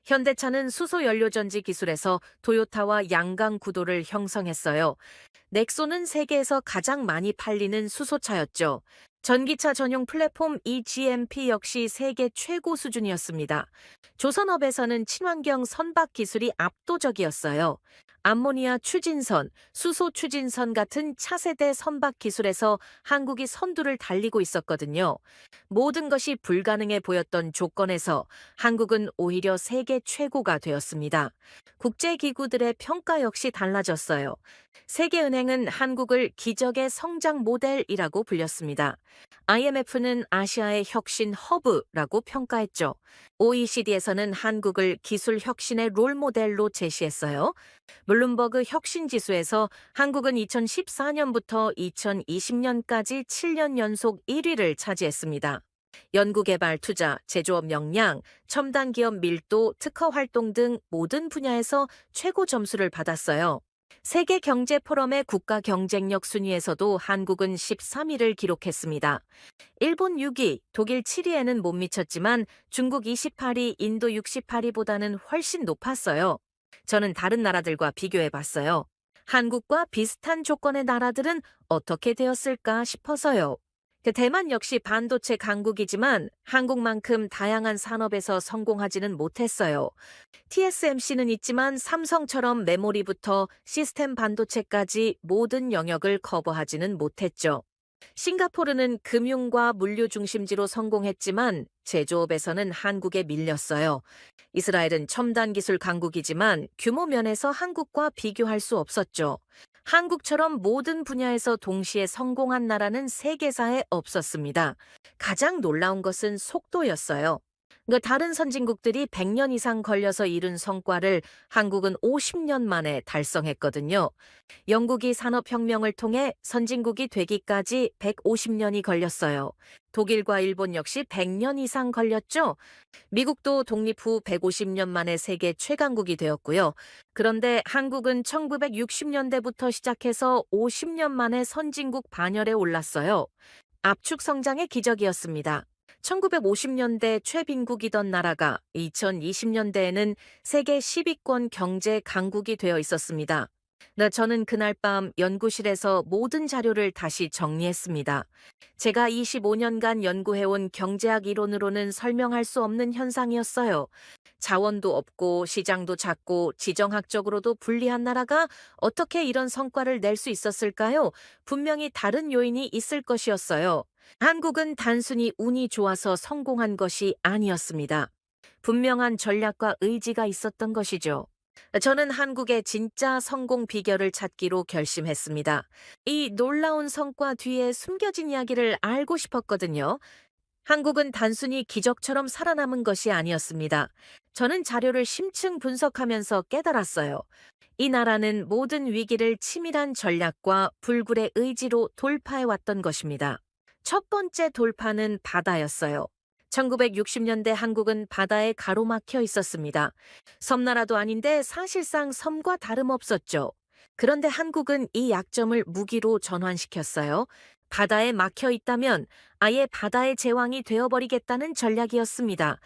[SPEAKER 3] 현대차는 수소연료전지 기술에서 토요타와 양강 구도를 형성했어요. 넥소는 세계에서 가장 많이 팔리는 수소차였죠. 전기차 전용 플랫폼 eGMP 역시 세계 최고 수준이었습니다. 조선업에서는 친환경 선박 기술이 압도적이었어요. 암모니아 추진선, 수소 추진선 같은 차세대 선박 기술에서 한국이 선두를 달리고 있었거든요. 모든 것이 불가능해 보였던 조건에서 한국은 오히려 세계 최고가 되었습니다. 국제기구들의 평가 역시 달라졌어요. 세계은행은 한국을 기적의 성장 모델이라고 불렸습니다. IMF는 아시아의 혁신 허브라고 평가했죠. OECD에서는 한국을 기술 혁신의 롤모델로 제시했어요. 블룸버그 혁신지수에서 한국은 2014년부터 2020년까지 7년 연속 1위를 차지했습니다. 연구개발 투자, 제조업 역량, 첨단 기업 밀도, 특허 활동 등 모든 분야에서 최고 점수를 받았어요. 세계 경제 포럼의 국가 경쟁력 순위에서도 한국은 13위를 기록했습니다. 일본 6위, 독일 7위에는 못 미쳤지만 중국 28위, 인도 68위보다는 훨씬 높았어요. 저는 다른 나라들과 비교해 봤어요. 한국과 비슷한 조건의 나라들은 어떻게 되었을까 싶어서요. 대만 역시 반도체 강국이지만 한국만큼 다양한 산업에서 성공하지는 못했어요. TSMC는 있지만 삼성처럼 메모리부터 시스템 반도체까지 모든 영역을 커버하지는 못했죠. 싱가포르는 금융과 물류 중심지로 성공했지만 제조업에서는 한국에 밀렸어요. 이스라엘은 첨단 기술 강국이지만 규모 면에서 한국과 비교할 수 없었죠. 한국처럼 모든 분야에서 동시에 성공한 나라는 세계사에 없었습니다. 가장 놀라운 것은 속도였어요. 다른 선진국들이 100년 이상 걸려서 이룬 성과를 한국은 50년 만에 달성했거든요. 영국이 산업혁명을 통해 선진국이 되기까지 150년이 걸렸어요. 독일과 일본 역시 100년 이상 걸렸죠. 미국도 독립 후 150년 만에 세계 최강국이 되었고요. 그런데 한국은 1960년대부터 시작해서 50년 만에 선진국 반열에 올랐어요. 압축 성장의 기적이었습니다. 1950년대 최빈국이던 나라가 2020년대에는 세계 10위권 경제 강국이 되어 있었습니다. 저는 그날 밤 연구실에서 모든 자료를 다시 정리했습니다. 제가 25년간 연구해온 경제학 이론으로는 설명할 수 없는 현상이었어요. 자원도 없고 시장도 작고 지정학적으로도 불리한 나라가 어떻게 이런 성과를 낼 수 있었을까요? 분명히 다른 요인이 있을 것이었어요. 한국은 단순히 운이 좋아서 성공한 것이 아니었습니다. 분명한 전략과 의지가 있었던 것이죠. 저는 한국의 진짜 성공 비결을 찾기로 결심했습니다. 이 놀라운 성과 뒤에 숨겨진 이야기를 알고 싶었거든요. 한국은 단순히 기적처럼 살아남은 것이 아니었습니다. 저는 자료를 심층 분석하면서 깨달았어요. 이 나라는 모든 위기를 치밀한 전략과 불굴의 의지로 돌파해왔던 것입니다. 첫 번째 돌파는 바다였어요. 1960년대 한국은 바다에 가로막혀 있었습니다. 섬나라도 아닌데 사실상 섬과 다름없었죠. 그런데 한국은 이 약점을 무기로 전환시켰어요. 바다에 막혀 있다면 아예 바다의 제왕이 되어버리겠다는 전략이었습니다.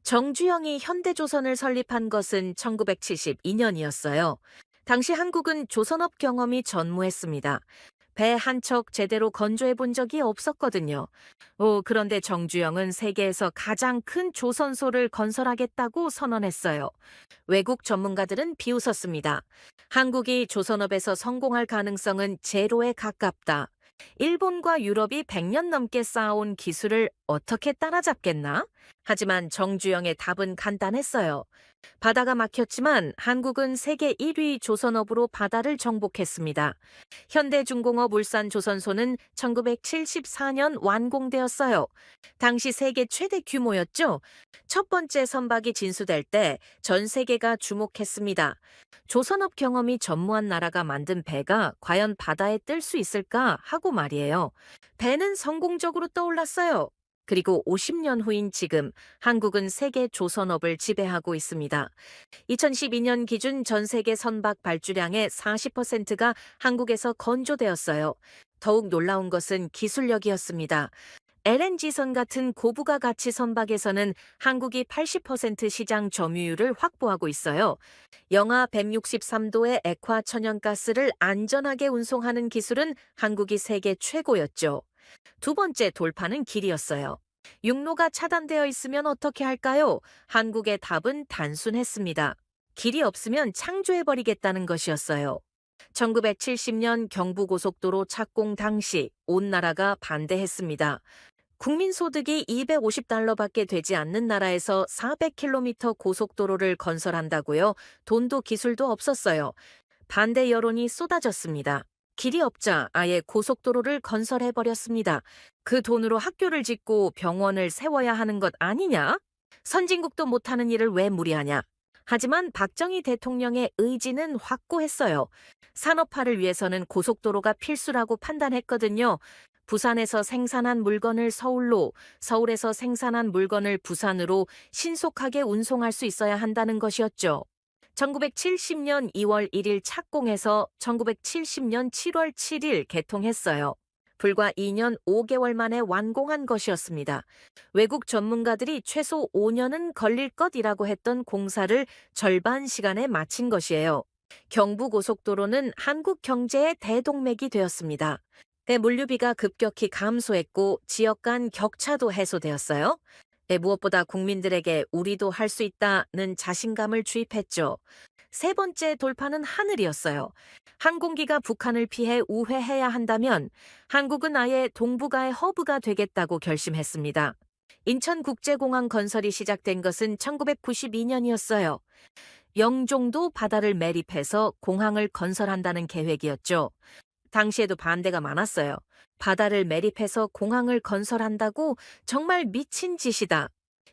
[SPEAKER 3] 정주영이 현대조선을 설립한 것은 1972년이었어요. 당시 한국은 조선업 경험이 전무했습니다. 배 한 척 제대로 건조해 본 적이 없었거든요. 그런데 정주영은 세계에서 가장 큰 조선소를 건설하겠다고 선언했어요. 외국 전문가들은 비웃었습니다. 한국이 조선업에서 성공할 가능성은 제로에 가깝다. 일본과 유럽이 100년 넘게 쌓아온 기술을 어떻게 따라잡겠나? 하지만 정주영의 답은 간단했어요. 바다가 막혔지만 한국은 세계 1위 조선업으로 바다를 정복했습니다. 현대중공업 울산조선소는 1974년 완공되었어요. 당시 세계 최대 규모였죠. 첫 번째 선박이 진수될 때 전 세계가 주목했습니다. 조선업 경험이 전무한 나라가 만든 배가 과연 바다에 뜰 수 있을까 하고 말이에요. 배는 성공적으로 떠올랐어요. 그리고 50년 후인 지금 한국은 세계 조선업을 지배하고 있습니다. 2012년 기준 전 세계 선박 발주량의 40%가 한국에서 건조되었어요. 더욱 놀라운 것은 기술력이었습니다. LNG선 같은 고부가 가치 선박에서는 한국이 80% 시장 점유율을 확보하고 있어요. 영하 163도의 액화 천연가스를 안전하게 운송하는 기술은 한국이 세계 최고였죠. 두 번째 돌파는 길이었어요. 육로가 차단되어 있으면 어떻게 할까요? 한국의 답은 단순했습니다. 길이 없으면 창조해버리겠다는 것이었어요. 1970년 경부고속도로 착공 당시 온 나라가 반대했습니다. 국민소득이 $250밖에 되지 않는 나라에서 400km 고속도로를 건설한다고요? 돈도 기술도 없었어요. 반대 여론이 쏟아졌습니다. 길이 없자 아예 고속도로를 건설해버렸습니다. 그 돈으로 학교를 짓고 병원을 세워야 하는 것 아니냐? 선진국도 못하는 일을 왜 무리하냐? 하지만 박정희 대통령의 의지는 확고했어요. 산업화를 위해서는 고속도로가 필수라고 판단했거든요. 부산에서 생산한 물건을 서울로, 서울에서 생산한 물건을 부산으로 신속하게 운송할 수 있어야 한다는 것이었죠. 1970년 2월 1일 착공해서 1970년 7월 7일 개통했어요. 불과 2년 5개월 만에 완공한 것이었습니다. 외국 전문가들이 최소 5년은 걸릴 것이라고 했던 공사를 절반 시간에 마친 것이에요. 경부고속도로는 한국 경제의 대동맥이 되었습니다. 물류비가 급격히 감소했고 지역 간 격차도 해소되었어요. 무엇보다 국민들에게 우리도 할 수 있다는 자신감을 주입했죠. 세 번째 돌파는 하늘이었어요. 항공기가 북한을 피해 우회해야 한다면 한국은 아예 동북아의 허브가 되겠다고 결심했습니다. 인천국제공항 건설이 시작된 것은 1992년이었어요. 영종도 바다를 매립해서 공항을 건설한다는 계획이었죠. 당시에도 반대가 많았어요. 바다를 매립해서 공항을 건설한다고 정말 미친 짓이다.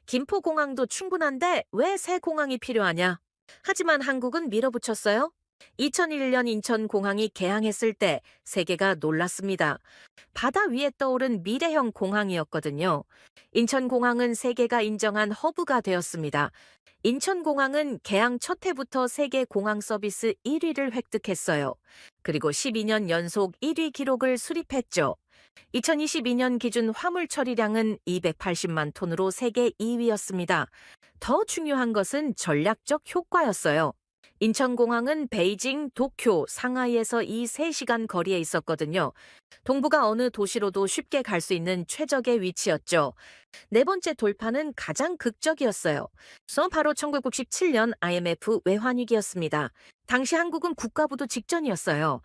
[SPEAKER 3] 김포공항도 충분한데 왜 새 공항이 필요하냐? 하지만 한국은 밀어붙였어요. 2001년 인천공항이 개항했을 때 세계가 놀랐습니다. 바다 위에 떠오른 미래형 공항이었거든요. 인천공항은 세계가 인정한 허브가 되었습니다. 인천공항은 개항 첫 해부터 세계 공항 서비스 1위를 획득했어요. 그리고 12년 연속 1위 기록을 수립했죠. 2022년 기준 화물 처리량은 280만 톤으로 세계 2위였습니다. 더 중요한 것은 전략적 효과였어요. 인천공항은 베이징, 도쿄, 상하이에서 이 3시간 거리에 있었거든요. 동북아 어느 도시로도 쉽게 갈 수 있는 최적의 위치였죠. 네 번째 돌파는 가장 극적이었어요. 바로 1997년 IMF 외환위기였습니다. 당시 한국은 국가부도 직전이었어요.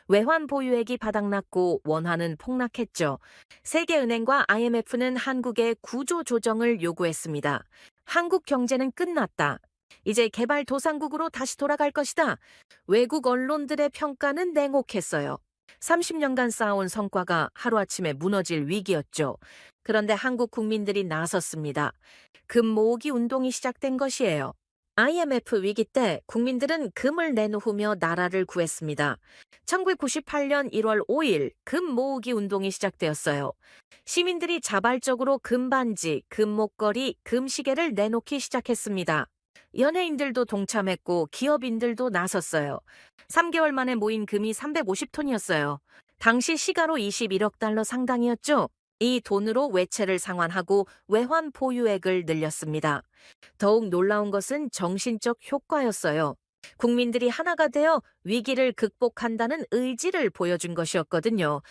[SPEAKER 3] 외환 보유액이 바닥났고 원화는 폭락했죠. 세계은행과 IMF는 한국의 구조 조정을 요구했습니다. 한국 경제는 끝났다. 이제 개발도상국으로 다시 돌아갈 것이다. 외국 언론들의 평가는 냉혹했어요. 30년간 쌓아온 성과가 하루아침에 무너질 위기였죠. 그런데 한국 국민들이 나섰습니다. 금 모으기 운동이 시작된 것이에요. IMF 위기 때 국민들은 금을 내놓으며 나라를 구했습니다. 1998년 1월 5일 금 모으기 운동이 시작되었어요. 시민들이 자발적으로 금반지, 금목걸이, 금시계를 내놓기 시작했습니다. 연예인들도 동참했고 기업인들도 나섰어요. 3개월 만에 모인 금이 350톤이었어요. 당시 시가로 21억 달러 상당이었죠. 이 돈으로 외채를 상환하고 외환 보유액을 늘렸습니다. 더욱 놀라운 것은 정신적 효과였어요. 국민들이 하나가 되어 위기를 극복한다는 의지를 보여준 것이었거든요.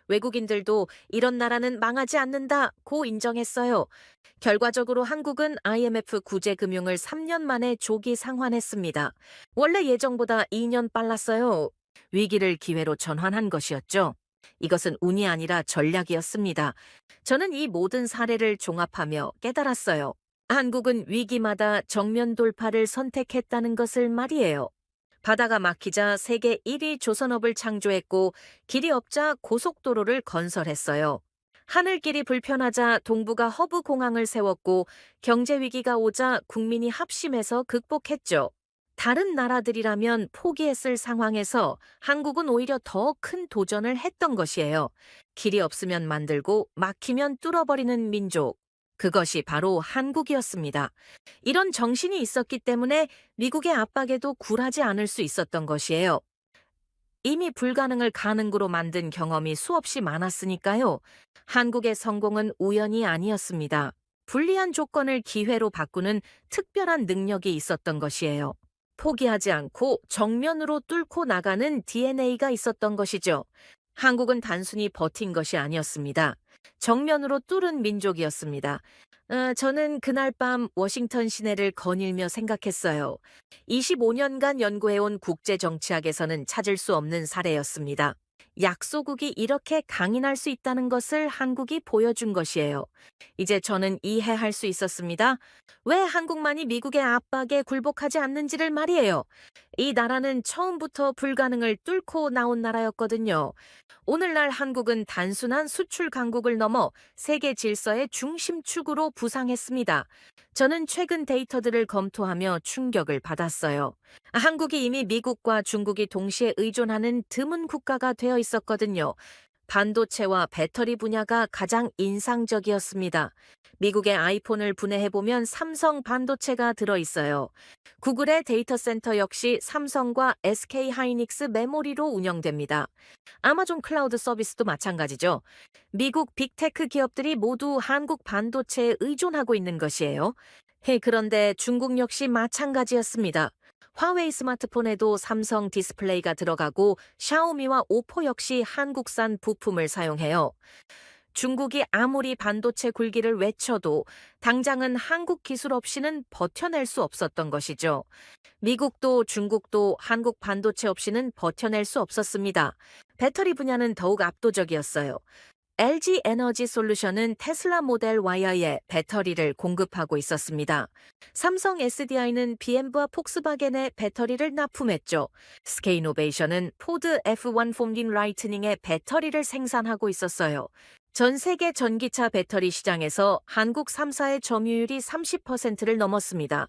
[SPEAKER 3] 외국인들도 이런 나라는 망하지 않는다고 인정했어요. 결과적으로 한국은 IMF 구제금융을 3년 만에 조기 상환했습니다. 원래 예정보다 2년 빨랐어요. 위기를 기회로 전환한 것이었죠. 이것은 운이 아니라 전략이었습니다. 저는 이 모든 사례를 종합하며 깨달았어요. 한국은 위기마다 정면 돌파를 선택했다는 것을 말이에요. 바다가 막히자 세계 1위 조선업을 창조했고 길이 없자 고속도로를 건설했어요. 하늘길이 불편하자 동북아 허브 공항을 세웠고 경제 위기가 오자 국민이 합심해서 극복했죠. 다른 나라들이라면 포기했을 상황에서 한국은 오히려 더 큰 도전을 했던 것이에요. 길이 없으면 만들고 막히면 뚫어버리는 민족. 그것이 바로 한국이었습니다. 이런 정신이 있었기 때문에 미국의 압박에도 굴하지 않을 수 있었던 것이에요. 이미 불가능을 가능으로 만든 경험이 수없이 많았으니까요. 한국의 성공은 우연이 아니었습니다. 불리한 조건을 기회로 바꾸는 특별한 능력이 있었던 것이에요. 포기하지 않고 정면으로 뚫고 나가는 DNA가 있었던 것이죠. 한국은 단순히 버틴 것이 아니었습니다. 정면으로 뚫은 민족이었습니다. 저는 그날 밤 워싱턴 시내를 거닐며 생각했어요. 25년간 연구해온 국제정치학에서는 찾을 수 없는 사례였습니다. 약소국이 이렇게 강인할 수 있다는 것을 한국이 보여준 것이에요. 이제 저는 이해할 수 있었습니다. 왜 한국만이 미국의 압박에 굴복하지 않는지를 말이에요. 이 나라는 처음부터 불가능을 뚫고 나온 나라였거든요. 오늘날 한국은 단순한 수출 강국을 넘어 세계 질서의 중심축으로 부상했습니다. 저는 최근 데이터들을 검토하며 충격을 받았어요. 한국이 이미 미국과 중국이 동시에 의존하는 드문 국가가 되어 있었거든요. 반도체와 배터리 분야가 가장 인상적이었습니다. 미국의 아이폰을 분해해보면 삼성 반도체가 들어있어요. 구글의 데이터 센터 역시 삼성과 SK 하이닉스 메모리로 운영됩니다. 아마존 클라우드 서비스도 마찬가지죠. 미국 빅테크 기업들이 모두 한국 반도체에 의존하고 있는 것이에요. 그런데 중국 역시 마찬가지였습니다. 화웨이 스마트폰에도 삼성 디스플레이가 들어가고 샤오미와 오포 역시 한국산 부품을 사용해요. 중국이 아무리 반도체 굴기를 외쳐도 당장은 한국 기술 없이는 버텨낼 수 없었던 것이죠. 미국도 중국도 한국 반도체 없이는 버텨낼 수 없었습니다. 배터리 분야는 더욱 압도적이었어요. LG 에너지 솔루션은 테슬라 모델 Y에 배터리를 공급하고 있었습니다. 삼성 SDI는 BMW와 폭스바겐에 배터리를 납품했죠. SK이노베이션은 포드 F1 폼딩 라이트닝에 배터리를 생산하고 있었어요. 전 세계 전기차 배터리 시장에서 한국 3사의 점유율이 30%를 넘었습니다.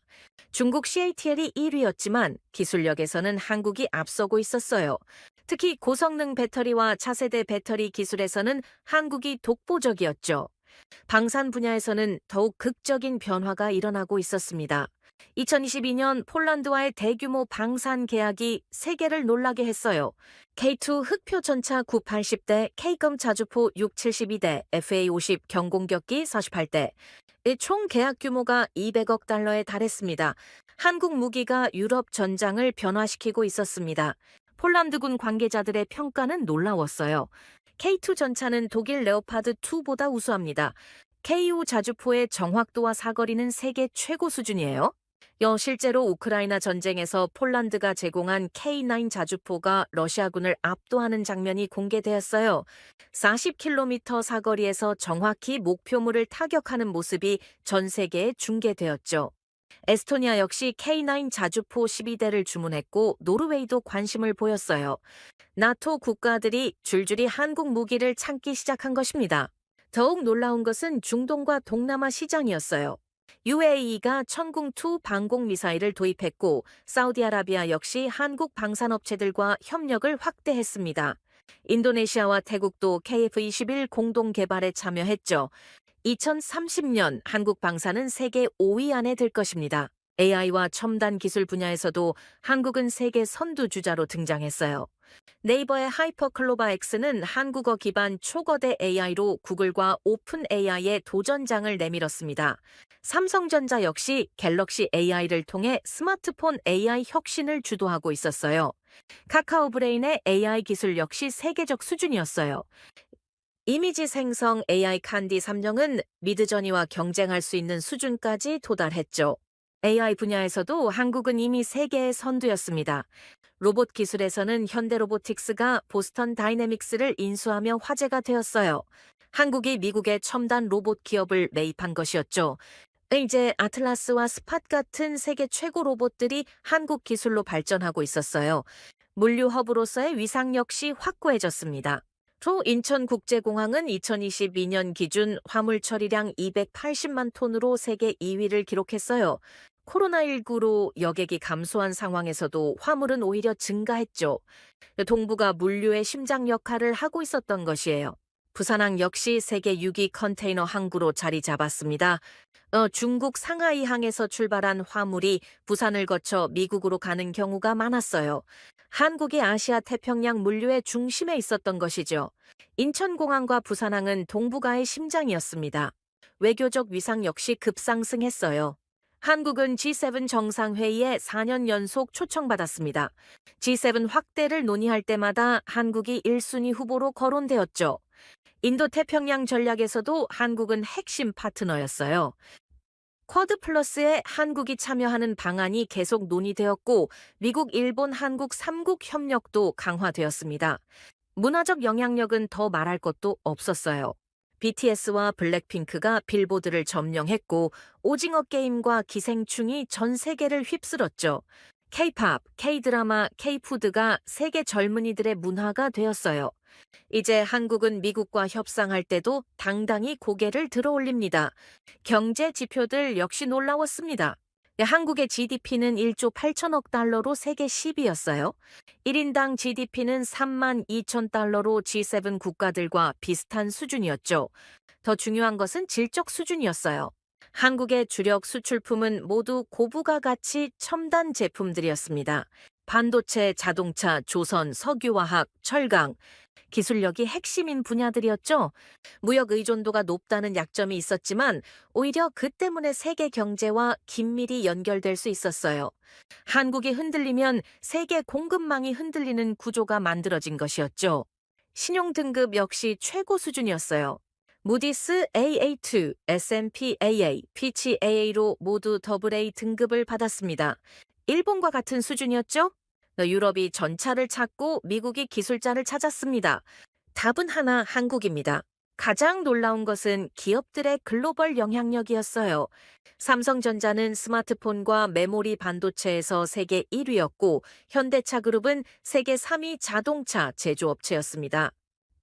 [SPEAKER 3] 중국 CATL이 1위였지만 기술력에서는 한국이 앞서고 있었어요. 특히 고성능 배터리와 차세대 배터리 기술에서는 한국이 독보적이었죠. 방산 분야에서는 더욱 극적인 변화가 일어나고 있었습니다. 2022년 폴란드와의 대규모 방산 계약이 세계를 놀라게 했어요. K2 흑표 전차 980대, K검 자주포 672대, FA50 경공격기 48대. 총 계약 규모가 200억 달러에 달했습니다. 한국 무기가 유럽 전장을 변화시키고 있었습니다. 폴란드군 관계자들의 평가는 놀라웠어요. K2 전차는 독일 레오파드 2보다 우수합니다. K5 자주포의 정확도와 사거리는 세계 최고 수준이에요. 실제로 우크라이나 전쟁에서 폴란드가 제공한 K9 자주포가 러시아군을 압도하는 장면이 공개되었어요. 40km 사거리에서 정확히 목표물을 타격하는 모습이 전 세계에 중계되었죠. 에스토니아 역시 K9 자주포 12대를 주문했고 노르웨이도 관심을 보였어요. 나토 국가들이 줄줄이 한국 무기를 참기 시작한 것입니다. 더욱 놀라운 것은 중동과 동남아 시장이었어요. UAE가 천궁2 방공 미사일을 도입했고 사우디아라비아 역시 한국 방산업체들과 협력을 확대했습니다. 인도네시아와 태국도 KF-21 공동 개발에 참여했죠. 2030년 한국 방산은 세계 5위 안에 들 것입니다. AI와 첨단 기술 분야에서도 한국은 세계 선두주자로 등장했어요. 네이버의 하이퍼클로바 X는 한국어 기반 초거대 AI로 구글과 오픈 AI의 도전장을 내밀었습니다. 삼성전자 역시 갤럭시 AI를 통해 스마트폰 AI 혁신을 주도하고 있었어요. 카카오 브레인의 AI 기술 역시 세계적 수준이었어요. 이미지 생성 AI 칸디 3령은 미드저니와 경쟁할 수 있는 수준까지 도달했죠. AI 분야에서도 한국은 이미 세계의 선두였습니다. 로봇 기술에서는 현대로보틱스가 보스턴 다이내믹스를 인수하며 화제가 되었어요. 한국이 미국의 첨단 로봇 기업을 매입한 것이었죠. 이제 아틀라스와 스팟 같은 세계 최고 로봇들이 한국 기술로 발전하고 있었어요. 물류 허브로서의 위상 역시 확고해졌습니다. 또 인천국제공항은 2022년 기준 화물 처리량 280만 톤으로 세계 2위를 기록했어요. 코로나19로 여객이 감소한 상황에서도 화물은 오히려 증가했죠. 동부가 물류의 심장 역할을 하고 있었던 것이에요. 부산항 역시 세계 6위 컨테이너 항구로 자리 잡았습니다. 중국 상하이항에서 출발한 화물이 부산을 거쳐 미국으로 가는 경우가 많았어요. 한국이 아시아 태평양 물류의 중심에 있었던 것이죠. 인천공항과 부산항은 동북아의 심장이었습니다. 외교적 위상 역시 급상승했어요. 한국은 G7 정상회의에 4년 연속 초청받았습니다. G7 확대를 논의할 때마다 한국이 1순위 후보로 거론되었죠. 인도태평양 전략에서도 한국은 핵심 파트너였어요. 쿼드 플러스에 한국이 참여하는 방안이 계속 논의되었고 미국, 일본, 한국 3국 협력도 강화되었습니다. 문화적 영향력은 더 말할 것도 없었어요. BTS와 블랙핑크가 빌보드를 점령했고 오징어 게임과 기생충이 전 세계를 휩쓸었죠. K-팝, K-드라마, K-푸드가 세계 젊은이들의 문화가 되었어요. 이제 한국은 미국과 협상할 때도 당당히 고개를 들어올립니다. 경제 지표들 역시 놀라웠습니다. 한국의 GDP는 1조 8천억 달러로 세계 10위였어요. 1인당 GDP는 3만 2천 달러로 G7 국가들과 비슷한 수준이었죠. 더 중요한 것은 질적 수준이었어요. 한국의 주력 수출품은 모두 고부가 가치 첨단 제품들이었습니다. 반도체, 자동차, 조선, 석유화학, 철강, 기술력이 핵심인 분야들이었죠. 무역 의존도가 높다는 약점이 있었지만 오히려 그 때문에 세계 경제와 긴밀히 연결될 수 있었어요. 한국이 흔들리면 세계 공급망이 흔들리는 구조가 만들어진 것이었죠. 신용 등급 역시 최고 수준이었어요. 무디스 AA2, S&P AA, 피치 AA로 모두 AA 등급을 받았습니다. 일본과 같은 수준이었죠? 유럽이 전차를 찾고 미국이 기술자를 찾았습니다. 답은 하나, 한국입니다. 가장 놀라운 것은 기업들의 글로벌 영향력이었어요. 삼성전자는 스마트폰과 메모리 반도체에서 세계 1위였고 현대차 그룹은 세계 3위 자동차 제조업체였습니다.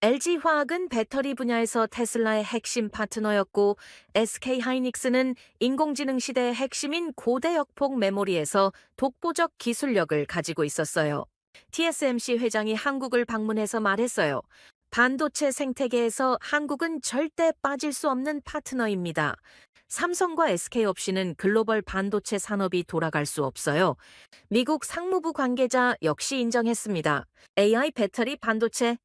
[SPEAKER 3] LG화학은 배터리 분야에서 테슬라의 핵심 파트너였고 SK하이닉스는 인공지능 시대의 핵심인 고대역폭 메모리에서 독보적 기술력을 가지고 있었어요. TSMC 회장이 한국을 방문해서 말했어요. 반도체 생태계에서 한국은 절대 빠질 수 없는 파트너입니다. 삼성과 SK 없이는 글로벌 반도체 산업이 돌아갈 수 없어요. 미국 상무부 관계자 역시 인정했습니다. AI 배터리 반도체,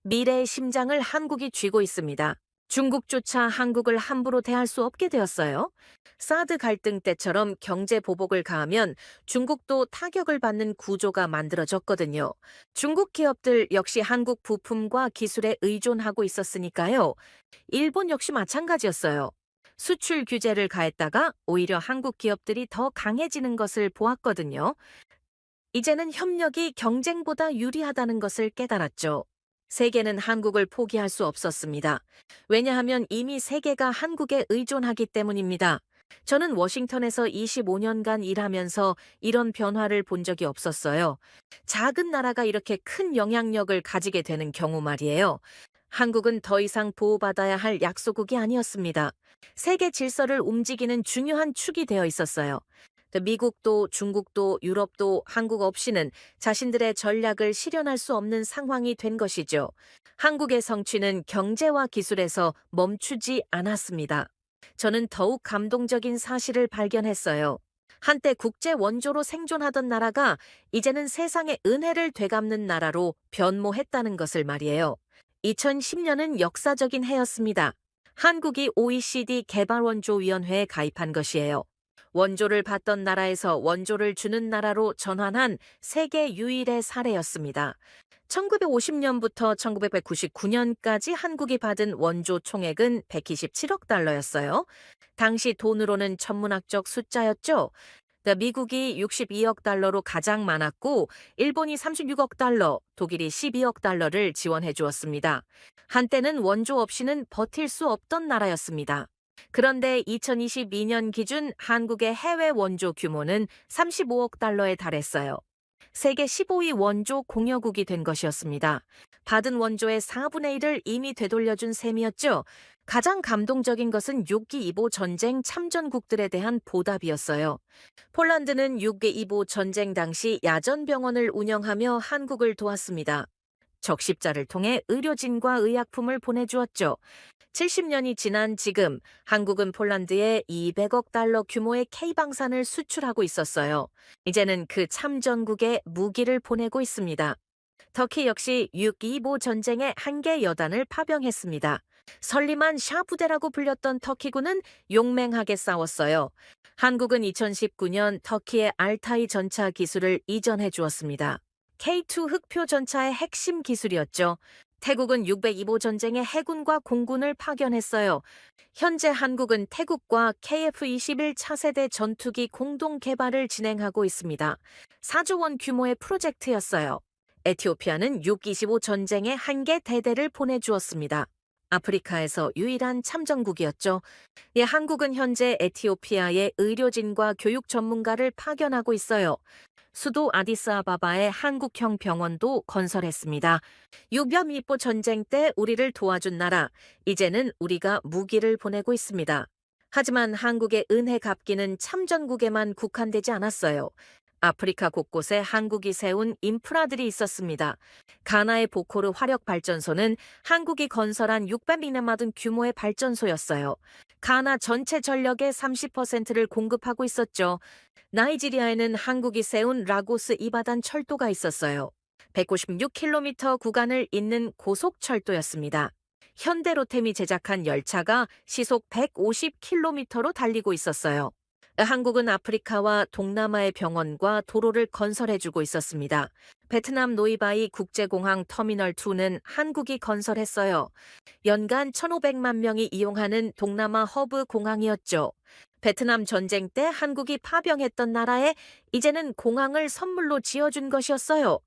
[SPEAKER 3] 미래의 심장을 한국이 쥐고 있습니다. 중국조차 한국을 함부로 대할 수 없게 되었어요. 사드 갈등 때처럼 경제 보복을 가하면 중국도 타격을 받는 구조가 만들어졌거든요. 중국 기업들 역시 한국 부품과 기술에 의존하고 있었으니까요. 일본 역시 마찬가지였어요. 수출 규제를 가했다가 오히려 한국 기업들이 더 강해지는 것을 보았거든요. 이제는 협력이 경쟁보다 유리하다는 것을 깨달았죠. 세계는 한국을 포기할 수 없었습니다. 왜냐하면 이미 세계가 한국에 의존하기 때문입니다. 저는 워싱턴에서 25년간 일하면서 이런 변화를 본 적이 없었어요. 작은 나라가 이렇게 큰 영향력을 가지게 되는 경우 말이에요. 한국은 더 이상 보호받아야 할 약소국이 아니었습니다. 세계 질서를 움직이는 중요한 축이 되어 있었어요. 미국도 중국도 유럽도 한국 없이는 자신들의 전략을 실현할 수 없는 상황이 된 것이죠. 한국의 성취는 경제와 기술에서 멈추지 않았습니다. 저는 더욱 감동적인 사실을 발견했어요. 한때 국제 원조로 생존하던 나라가 이제는 세상의 은혜를 되갚는 나라로 변모했다는 것을 말이에요. 2010년은 역사적인 해였습니다. 한국이 OECD 개발원조위원회에 가입한 것이에요. 원조를 받던 나라에서 원조를 주는 나라로 전환한 세계 유일의 사례였습니다. 1950년부터 1999년까지 한국이 받은 원조 총액은 127억 달러였어요. 당시 돈으로는 천문학적 숫자였죠. 미국이 62억 달러로 가장 많았고 일본이 36억 달러, 독일이 12억 달러를 지원해 주었습니다. 한때는 원조 없이는 버틸 수 없던 나라였습니다. 그런데 2022년 기준 한국의 해외 원조 규모는 35억 달러에 달했어요. 세계 15위 원조 공여국이 된 것이었습니다. 받은 원조의 4분의 1을 이미 되돌려준 셈이었죠. 가장 감동적인 것은 6.2 이보 전쟁 참전국들에 대한 보답이었어요. 폴란드는 6.2 이보 전쟁 당시 야전병원을 운영하며 한국을 도왔습니다. 적십자를 통해 의료진과 의약품을 보내주었죠. 70년이 지난 지금 한국은 폴란드에 200억 달러 규모의 K방산을 수출하고 있었어요. 이제는 그 참전국에 무기를 보내고 있습니다. 터키 역시 6.25 전쟁의 한계 여단을 파병했습니다. 설리만 샤 부대라고 불렸던 터키군은 용맹하게 싸웠어요. 한국은 2019년 터키의 알타이 전차 기술을 이전해 주었습니다. K2 흑표 전차의 핵심 기술이었죠. 태국은 625 전쟁의 해군과 공군을 파견했어요. 현재 한국은 태국과 KF-21 차세대 전투기 공동 개발을 진행하고 있습니다. 4조 원 규모의 프로젝트였어요. 에티오피아는 6.25 전쟁의 한개 대대를 보내주었습니다. 아프리카에서 유일한 참전국이었죠. 한국은 현재 에티오피아에 의료진과 교육 전문가를 파견하고 있어요. 수도 아디스아바바에 한국형 병원도 건설했습니다. 6.25 전쟁 때 우리를 도와준 나라, 이제는 우리가 무기를 보내고 있습니다. 하지만 한국의 은혜 갚기는 참전국에만 국한되지 않았어요. 아프리카 곳곳에 한국이 세운 인프라들이 있었습니다. 가나의 보코르 화력발전소는 한국이 건설한 600메가와트 규모의 발전소였어요. 가나 전체 전력의 30%를 공급하고 있었죠. 나이지리아에는 한국이 세운 라고스 이바단 철도가 있었어요. 196km 구간을 잇는 고속철도였습니다. 현대로템이 제작한 열차가 시속 150km로 달리고 있었어요. 한국은 아프리카와 동남아의 병원과 도로를 건설해주고 있었습니다. 베트남 노이바이 국제공항 터미널2는 한국이 건설했어요. 연간 1,500만 명이 이용하는 동남아 허브 공항이었죠. 베트남 전쟁 때 한국이 파병했던 나라에 이제는 공항을 선물로 지어준 것이었어요.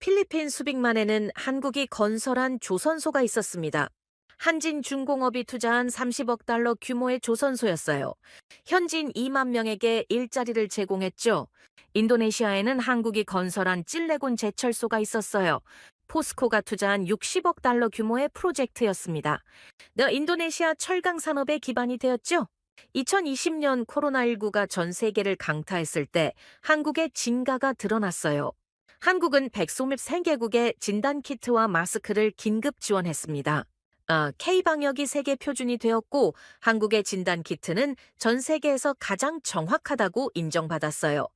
[SPEAKER 3] 필리핀 수빅만에는 한국이 건설한 조선소가 있었습니다. 한진중공업이 투자한 30억 달러 규모의 조선소였어요. 현지인 2만 명에게 일자리를 제공했죠. 인도네시아에는 한국이 건설한 찔레군 제철소가 있었어요. 포스코가 투자한 60억 달러 규모의 프로젝트였습니다. 인도네시아 철강 산업의 기반이 되었죠. 2020년 코로나19가 전 세계를 강타했을 때 한국의 진가가 드러났어요. 한국은 153개국에 진단키트와 마스크를 긴급 지원했습니다. K방역이 세계 표준이 되었고 한국의 진단키트는 전 세계에서 가장 정확하다고 인정받았어요.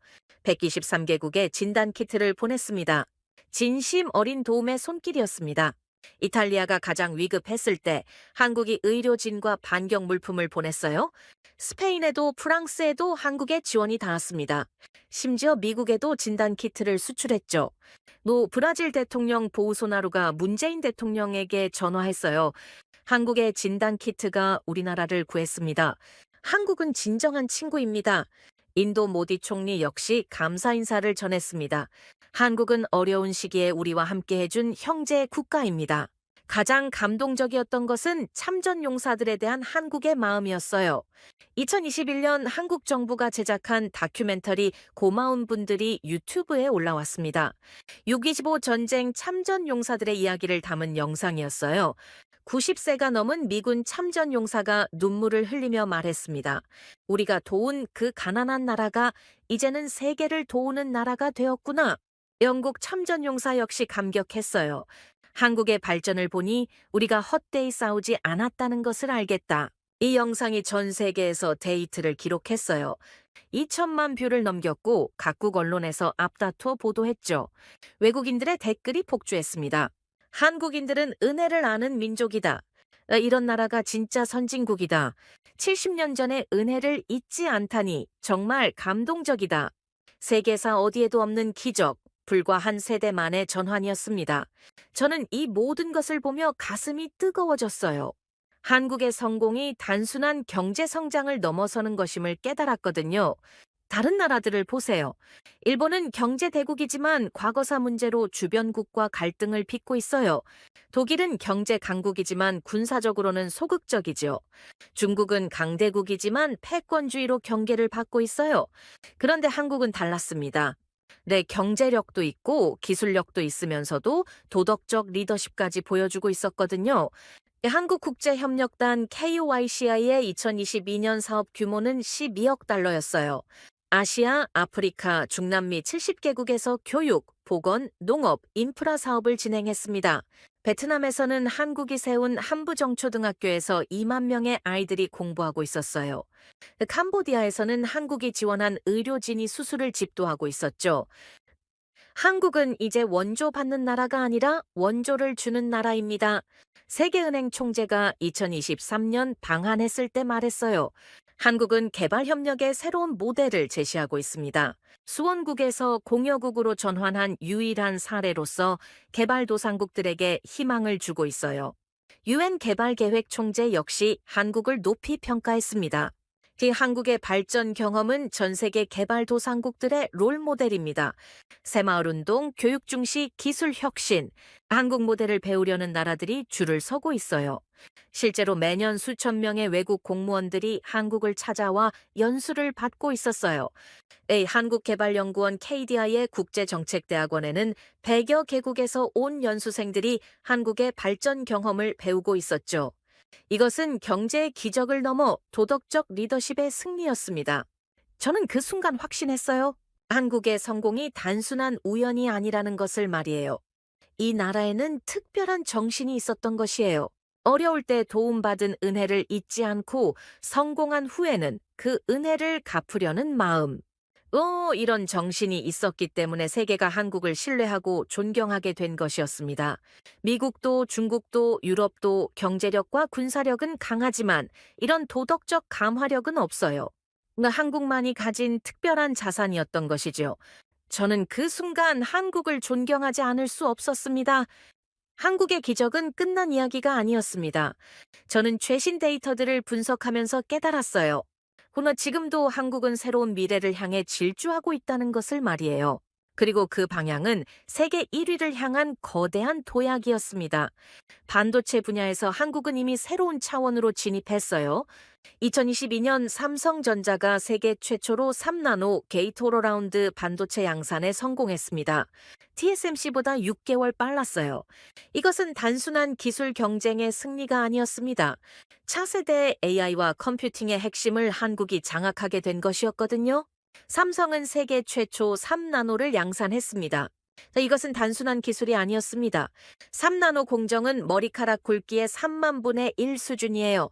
[SPEAKER 3] 123개국에 진단키트를 보냈습니다. 진심 어린 도움의 손길이었습니다. 이탈리아가 가장 위급했을 때 한국이 의료진과 반경 물품을 보냈어요. 스페인에도 프랑스에도 한국의 지원이 닿았습니다. 심지어 미국에도 진단키트를 수출했죠. 브라질 대통령 보우소나루가 문재인 대통령에게 전화했어요. 한국의 진단키트가 우리나라를 구했습니다. 한국은 진정한 친구입니다. 인도 모디 총리 역시 감사 인사를 전했습니다. 한국은 어려운 시기에 우리와 함께 해준 형제 국가입니다. 가장 감동적이었던 것은 참전 용사들에 대한 한국의 마음이었어요. 2021년 한국 정부가 제작한 다큐멘터리 고마운 분들이 유튜브에 올라왔습니다. 6.25 전쟁 참전 용사들의 이야기를 담은 영상이었어요. 90세가 넘은 미군 참전 용사가 눈물을 흘리며 말했습니다. 우리가 도운 그 가난한 나라가 이제는 세계를 도우는 나라가 되었구나. 영국 참전 용사 역시 감격했어요. 한국의 발전을 보니 우리가 헛되이 싸우지 않았다는 것을 알겠다. 이 영상이 전 세계에서 데이트를 기록했어요. 2천만 뷰를 넘겼고 각국 언론에서 앞다투어 보도했죠. 외국인들의 댓글이 폭주했습니다. 한국인들은 은혜를 아는 민족이다. 이런 나라가 진짜 선진국이다. 70년 전의 은혜를 잊지 않다니 정말 감동적이다. 세계사 어디에도 없는 기적, 불과 한 세대 만의 전환이었습니다. 저는 이 모든 것을 보며 가슴이 뜨거워졌어요. 한국의 성공이 단순한 경제 성장을 넘어서는 것임을 깨달았거든요. 다른 나라들을 보세요. 일본은 경제 대국이지만 과거사 문제로 주변국과 갈등을 빚고 있어요. 독일은 경제 강국이지만 군사적으로는 소극적이죠. 중국은 강대국이지만 패권주의로 경계를 받고 있어요. 그런데 한국은 달랐습니다. 네, 경제력도 있고 기술력도 있으면서도 도덕적 리더십까지 보여주고 있었거든요. 한국국제협력단 KYCI의 2022년 사업 규모는 12억 달러였어요. 아시아, 아프리카, 중남미 70개국에서 교육, 보건, 농업, 인프라 사업을 진행했습니다. 베트남에서는 한국이 세운 한부정초등학교에서 2만 명의 아이들이 공부하고 있었어요. 캄보디아에서는 한국이 지원한 의료진이 수술을 집도하고 있었죠. 한국은 이제 원조 받는 나라가 아니라 원조를 주는 나라입니다. 세계은행 총재가 2023년 방한했을 때 말했어요. 한국은 개발협력의 새로운 모델을 제시하고 있습니다. 수원국에서 공여국으로 전환한 유일한 사례로서 개발도상국들에게 희망을 주고 있어요. 유엔 개발계획 총재 역시 한국을 높이 평가했습니다. 한국의 발전 경험은 전 세계 개발도상국들의 롤모델입니다. 새마을운동, 교육 중시, 기술 혁신, 한국 모델을 배우려는 나라들이 줄을 서고 있어요. 실제로 매년 수천 명의 외국 공무원들이 한국을 찾아와 연수를 받고 있었어요. 한국개발연구원 KDI의 국제정책대학원에는 100여 개국에서 온 연수생들이 한국의 발전 경험을 배우고 있었죠. 이것은 경제의 기적을 넘어 도덕적 리더십의 승리였습니다. 저는 그 순간 확신했어요. 한국의 성공이 단순한 우연이 아니라는 것을 말이에요. 이 나라에는 특별한 정신이 있었던 것이에요. 어려울 때 도움받은 은혜를 잊지 않고 성공한 후에는 그 은혜를 갚으려는 마음. 이런 정신이 있었기 때문에 세계가 한국을 신뢰하고 존경하게 된 것이었습니다. 미국도 중국도 유럽도 경제력과 군사력은 강하지만 이런 도덕적 감화력은 없어요. 한국만이 가진 특별한 자산이었던 것이죠. 저는 그 순간 한국을 존경하지 않을 수 없었습니다. 한국의 기적은 끝난 이야기가 아니었습니다. 저는 최신 데이터들을 분석하면서 깨달았어요. 그러나 지금도 한국은 새로운 미래를 향해 질주하고 있다는 것을 말이에요. 그리고 그 방향은 세계 1위를 향한 거대한 도약이었습니다. 반도체 분야에서 한국은 이미 새로운 차원으로 진입했어요. 2022년 삼성전자가 세계 최초로 3나노 게이트-오러라운드 반도체 양산에 성공했습니다. TSMC보다 6개월 빨랐어요. 이것은 단순한 기술 경쟁의 승리가 아니었습니다. 차세대 AI와 컴퓨팅의 핵심을 한국이 장악하게 된 것이었거든요. 삼성은 세계 최초 3나노를 양산했습니다. 이것은 단순한 기술이 아니었습니다. 3나노 공정은 머리카락 굵기의 3만 분의 1 수준이에요.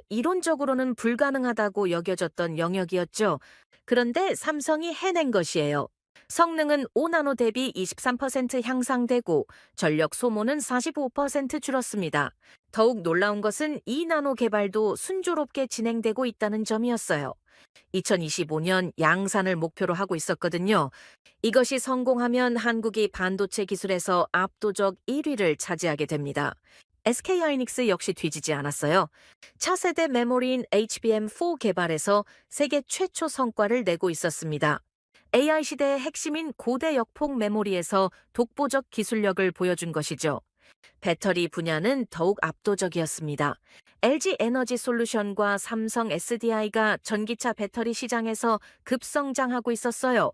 [SPEAKER 3] 이론적으로는 불가능하다고 여겨졌던 영역이었죠. 그런데 삼성이 해낸 것이에요. 성능은 5나노 대비 23% 향상되고 전력 소모는 45% 줄었습니다. 더욱 놀라운 것은 2나노 개발도 순조롭게 진행되고 있다는 점이었어요. 2025년 양산을 목표로 하고 있었거든요. 이것이 성공하면 한국이 반도체 기술에서 압도적 1위를 차지하게 됩니다. SK하이닉스 역시 뒤지지 않았어요. 차세대 메모리인 HBM4 개발에서 세계 최초 성과를 내고 있었습니다. AI 시대의 핵심인 고대 역폭 메모리에서 독보적 기술력을 보여준 것이죠. 배터리 분야는 더욱 압도적이었습니다. LG 에너지 솔루션과 삼성 SDI가 전기차 배터리 시장에서 급성장하고 있었어요.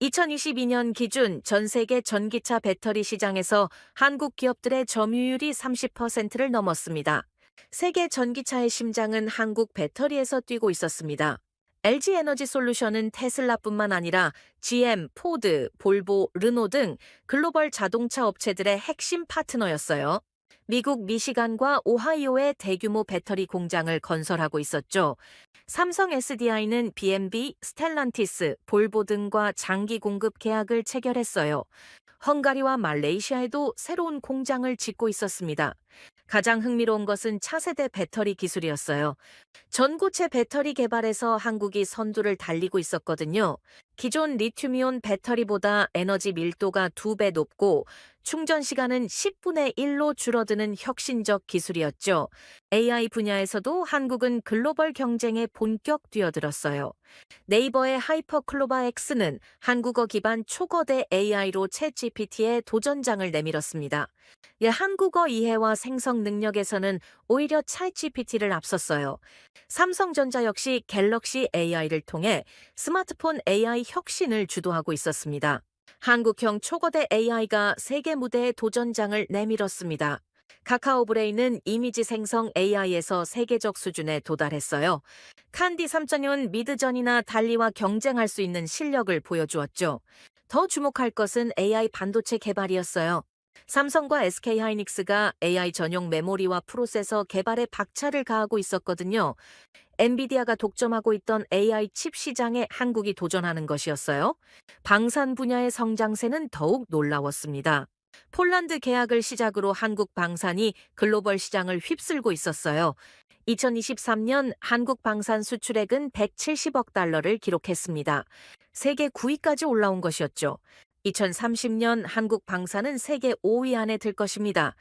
[SPEAKER 3] 2022년 기준 전 세계 전기차 배터리 시장에서 한국 기업들의 점유율이 30%를 넘었습니다. 세계 전기차의 심장은 한국 배터리에서 뛰고 있었습니다. LG 에너지 솔루션은 테슬라뿐만 아니라 GM, 포드, 볼보, 르노 등 글로벌 자동차 업체들의 핵심 파트너였어요. 미국 미시간과 오하이오에 대규모 배터리 공장을 건설하고 있었죠. 삼성 SDI는 B&B, 스텔란티스, 볼보 등과 장기 공급 계약을 체결했어요. 헝가리와 말레이시아에도 새로운 공장을 짓고 있었습니다. 가장 흥미로운 것은 차세대 배터리 기술이었어요. 전고체 배터리 개발에서 한국이 선두를 달리고 있었거든요. 기존 리튬이온 배터리보다 에너지 밀도가 2배 높고 충전 시간은 10분의 1로 줄어드는 혁신적 기술이었죠. AI 분야에서도 한국은 글로벌 경쟁에 본격 뛰어들었어요. 네이버의 하이퍼클로바 X는 한국어 기반 초거대 AI로 챗GPT에 도전장을 내밀었습니다. 한국어 이해와 생성 능력에서는 오히려 챗GPT를 앞섰어요. 삼성전자 역시 갤럭시 AI를 통해 스마트폰 AI 혁신을 주도하고 있었습니다. 한국형 초거대 AI가 세계 무대에 도전장을 내밀었습니다. 카카오 브레인은 이미지 생성 AI에서 세계적 수준에 도달했어요. 칸디 3.0은 미드전이나 달리와 경쟁할 수 있는 실력을 보여주었죠. 더 주목할 것은 AI 반도체 개발이었어요. 삼성과 SK하이닉스가 AI 전용 메모리와 프로세서 개발에 박차를 가하고 있었거든요. 엔비디아가 독점하고 있던 AI 칩 시장에 한국이 도전하는 것이었어요. 방산 분야의 성장세는 더욱 놀라웠습니다. 폴란드 계약을 시작으로 한국 방산이 글로벌 시장을 휩쓸고 있었어요. 2023년 한국 방산 수출액은 170억 달러를 기록했습니다. 세계 9위까지 올라온 것이었죠. 2030년 한국 방산은 세계 5위 안에 들 것입니다.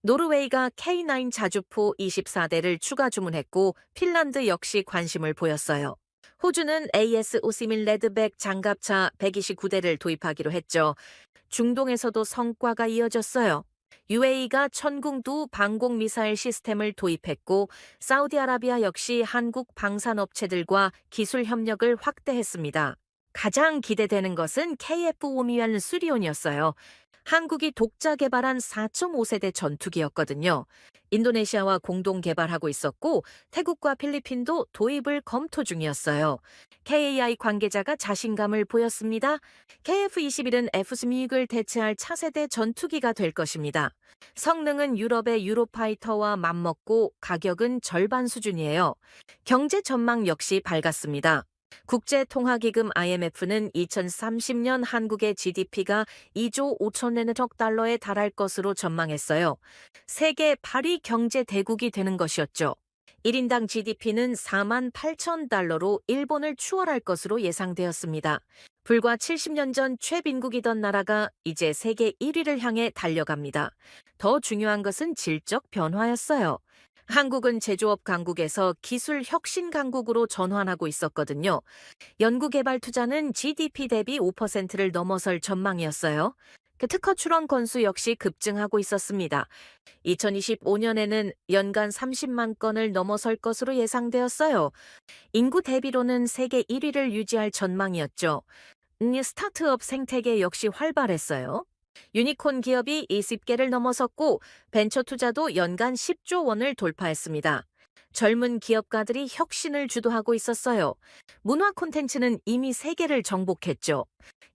[SPEAKER 3] 노르웨이가 K9 자주포 24대를 추가 주문했고 핀란드 역시 관심을 보였어요. 호주는 AS 오시밀 레드백 장갑차 129대를 도입하기로 했죠. 중동에서도 성과가 이어졌어요. UAE가 천궁두 방공 미사일 시스템을 도입했고 사우디아라비아 역시 한국 방산업체들과 기술 협력을 확대했습니다. 가장 기대되는 것은 KF-5미완 수리온이었어요. 한국이 독자 개발한 4.5세대 전투기였거든요. 인도네시아와 공동 개발하고 있었고 태국과 필리핀도 도입을 검토 중이었어요. KAI 관계자가 자신감을 보였습니다. KF-21은 F-16을 대체할 차세대 전투기가 될 것입니다. 성능은 유럽의 유로파이터와 맞먹고 가격은 절반 수준이에요. 경제 전망 역시 밝았습니다. 국제통화기금 IMF는 2030년 한국의 GDP가 2조 5천억 달러에 달할 것으로 전망했어요. 세계 8위 경제 대국이 되는 것이었죠. 1인당 GDP는 4만 8천 달러로 일본을 추월할 것으로 예상되었습니다. 불과 70년 전 최빈국이던 나라가 이제 세계 1위를 향해 달려갑니다. 더 중요한 것은 질적 변화였어요. 한국은 제조업 강국에서 기술 혁신 강국으로 전환하고 있었거든요. 연구개발 투자는 GDP 대비 5%를 넘어설 전망이었어요. 특허 출원 건수 역시 급증하고 있었습니다. 2025년에는 연간 30만 건을 넘어설 것으로 예상되었어요. 인구 대비로는 세계 1위를 유지할 전망이었죠. 스타트업 생태계 역시 활발했어요. 유니콘 기업이 20개를 넘어섰고 벤처 투자도 연간 10조 원을 돌파했습니다. 젊은 기업가들이 혁신을 주도하고 있었어요. 문화 콘텐츠는 이미 세계를 정복했죠.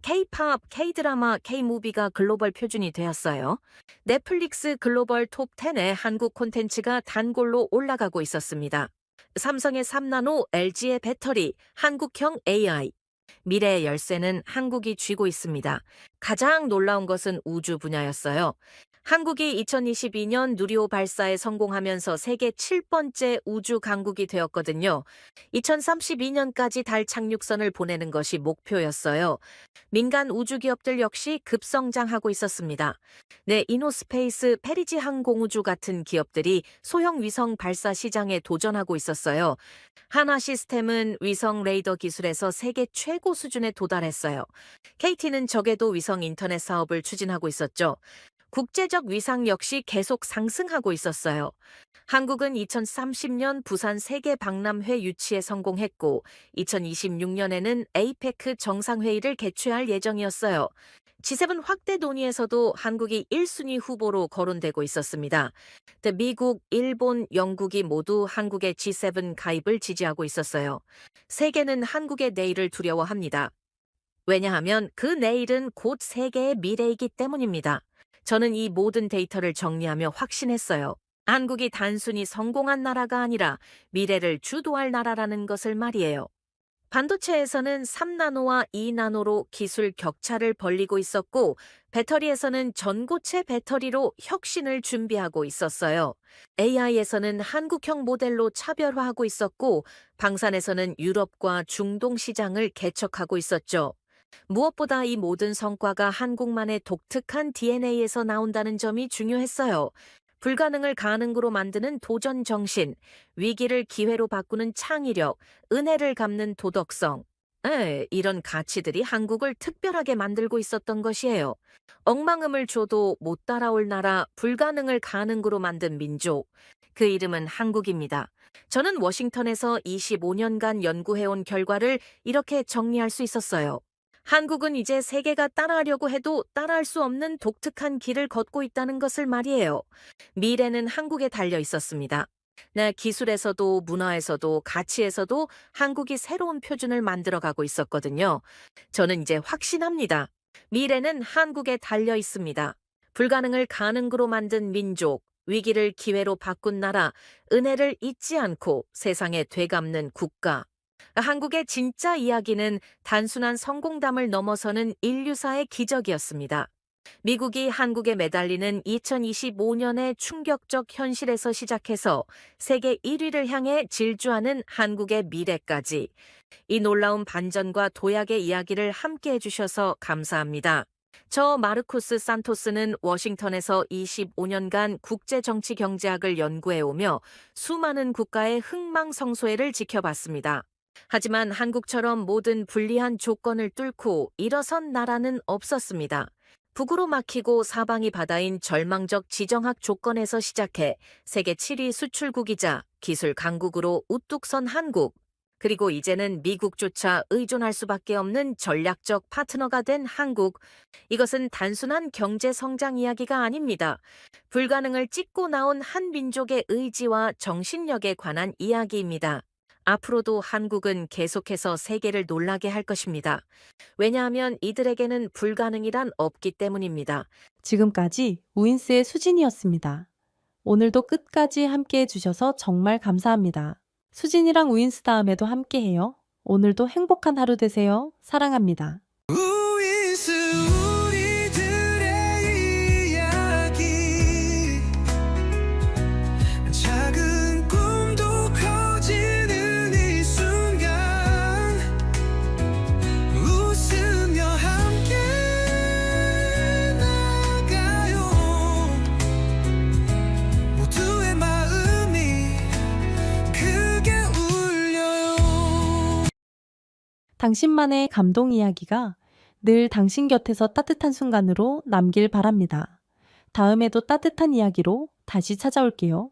[SPEAKER 3] K-팝, K-드라마, K-무비가 글로벌 표준이 되었어요. 넷플릭스 글로벌 톱 10에 한국 콘텐츠가 단골로 올라가고 있었습니다. 삼성의 3나노, LG의 배터리, 한국형 AI. 미래의 열쇠는 한국이 쥐고 있습니다. 가장 놀라운 것은 우주 분야였어요. 한국이 2022년 누리호 발사에 성공하면서 세계 7번째 우주 강국이 되었거든요. 2032년까지 달 착륙선을 보내는 것이 목표였어요. 민간 우주 기업들 역시 급성장하고 있었습니다. 이노스페이스, 페리지 항공우주 같은 기업들이 소형 위성 발사 시장에 도전하고 있었어요. 한화 시스템은 위성 레이더 기술에서 세계 최고 수준에 도달했어요. KT는 적외도 위성 인터넷 사업을 추진하고 있었죠. 국제적 위상 역시 계속 상승하고 있었어요. 한국은 2030년 부산 세계 박람회 유치에 성공했고 2026년에는 에이페크 정상회의를 개최할 예정이었어요. G7 확대 논의에서도 한국이 1순위 후보로 거론되고 있었습니다. 미국, 일본, 영국이 모두 한국의 G7 가입을 지지하고 있었어요. 세계는 한국의 내일을 두려워합니다. 왜냐하면 그 내일은 곧 세계의 미래이기 때문입니다. 저는 이 모든 데이터를 정리하며 확신했어요. 한국이 단순히 성공한 나라가 아니라 미래를 주도할 나라라는 것을 말이에요. 반도체에서는 3나노와 2나노로 기술 격차를 벌리고 있었고 배터리에서는 전고체 배터리로 혁신을 준비하고 있었어요. AI에서는 한국형 모델로 차별화하고 있었고 방산에서는 유럽과 중동 시장을 개척하고 있었죠. 무엇보다 이 모든 성과가 한국만의 독특한 DNA에서 나온다는 점이 중요했어요. 불가능을 가능으로 만드는 도전 정신, 위기를 기회로 바꾸는 창의력, 은혜를 갚는 도덕성. 이런 가치들이 한국을 특별하게 만들고 있었던 것이에요. 억만음을 줘도 못 따라올 나라, 불가능을 가능으로 만든 민족. 그 이름은 한국입니다. 저는 워싱턴에서 25년간 연구해온 결과를 이렇게 정리할 수 있었어요. 한국은 이제 세계가 따라하려고 해도 따라할 수 없는 독특한 길을 걷고 있다는 것을 말이에요. 미래는 한국에 달려 있었습니다. 기술에서도 문화에서도 가치에서도 한국이 새로운 표준을 만들어가고 있었거든요. 저는 이제 확신합니다. 미래는 한국에 달려 있습니다. 불가능을 가능으로 만든 민족, 위기를 기회로 바꾼 나라, 은혜를 잊지 않고 세상에 되갚는 국가. 한국의 진짜 이야기는 단순한 성공담을 넘어서는 인류사의 기적이었습니다. 미국이 한국에 매달리는 2025년의 충격적 현실에서 시작해서 세계 1위를 향해 질주하는 한국의 미래까지 이 놀라운 반전과 도약의 이야기를 함께 해주셔서 감사합니다. 저 마르코스 산토스는 워싱턴에서 25년간 국제정치 경제학을 연구해오며 수많은 국가의 흥망성쇠를 지켜봤습니다. 하지만 한국처럼 모든 불리한 조건을 뚫고 일어선 나라는 없었습니다. 북으로 막히고 사방이 바다인 절망적 지정학 조건에서 시작해 세계 7위 수출국이자 기술 강국으로 우뚝 선 한국, 그리고 이제는 미국조차 의존할 수밖에 없는 전략적 파트너가 된 한국. 이것은 단순한 경제 성장 이야기가 아닙니다. 불가능을 찢고 나온 한 민족의 의지와 정신력에 관한 이야기입니다. 앞으로도 한국은 계속해서 세계를 놀라게 할 것입니다. 왜냐하면 이들에게는 불가능이란 없기 때문입니다.
[SPEAKER 2] 지금까지 우인스의 수진이었습니다. 오늘도 끝까지 함께 해주셔서 정말 감사합니다. 수진이랑 우인스 다음에도 함께해요. 오늘도 행복한 하루 되세요. 사랑합니다.
[SPEAKER 4] 우인스 우리들의 이야기 작은 꿈도 커지는 이 순간 웃으며 함께 나가요 모두의 마음이
[SPEAKER 2] 당신만의 감동 이야기가 늘 당신 곁에서 따뜻한 순간으로 남길 바랍니다. 다음에도 따뜻한 이야기로 다시 찾아올게요.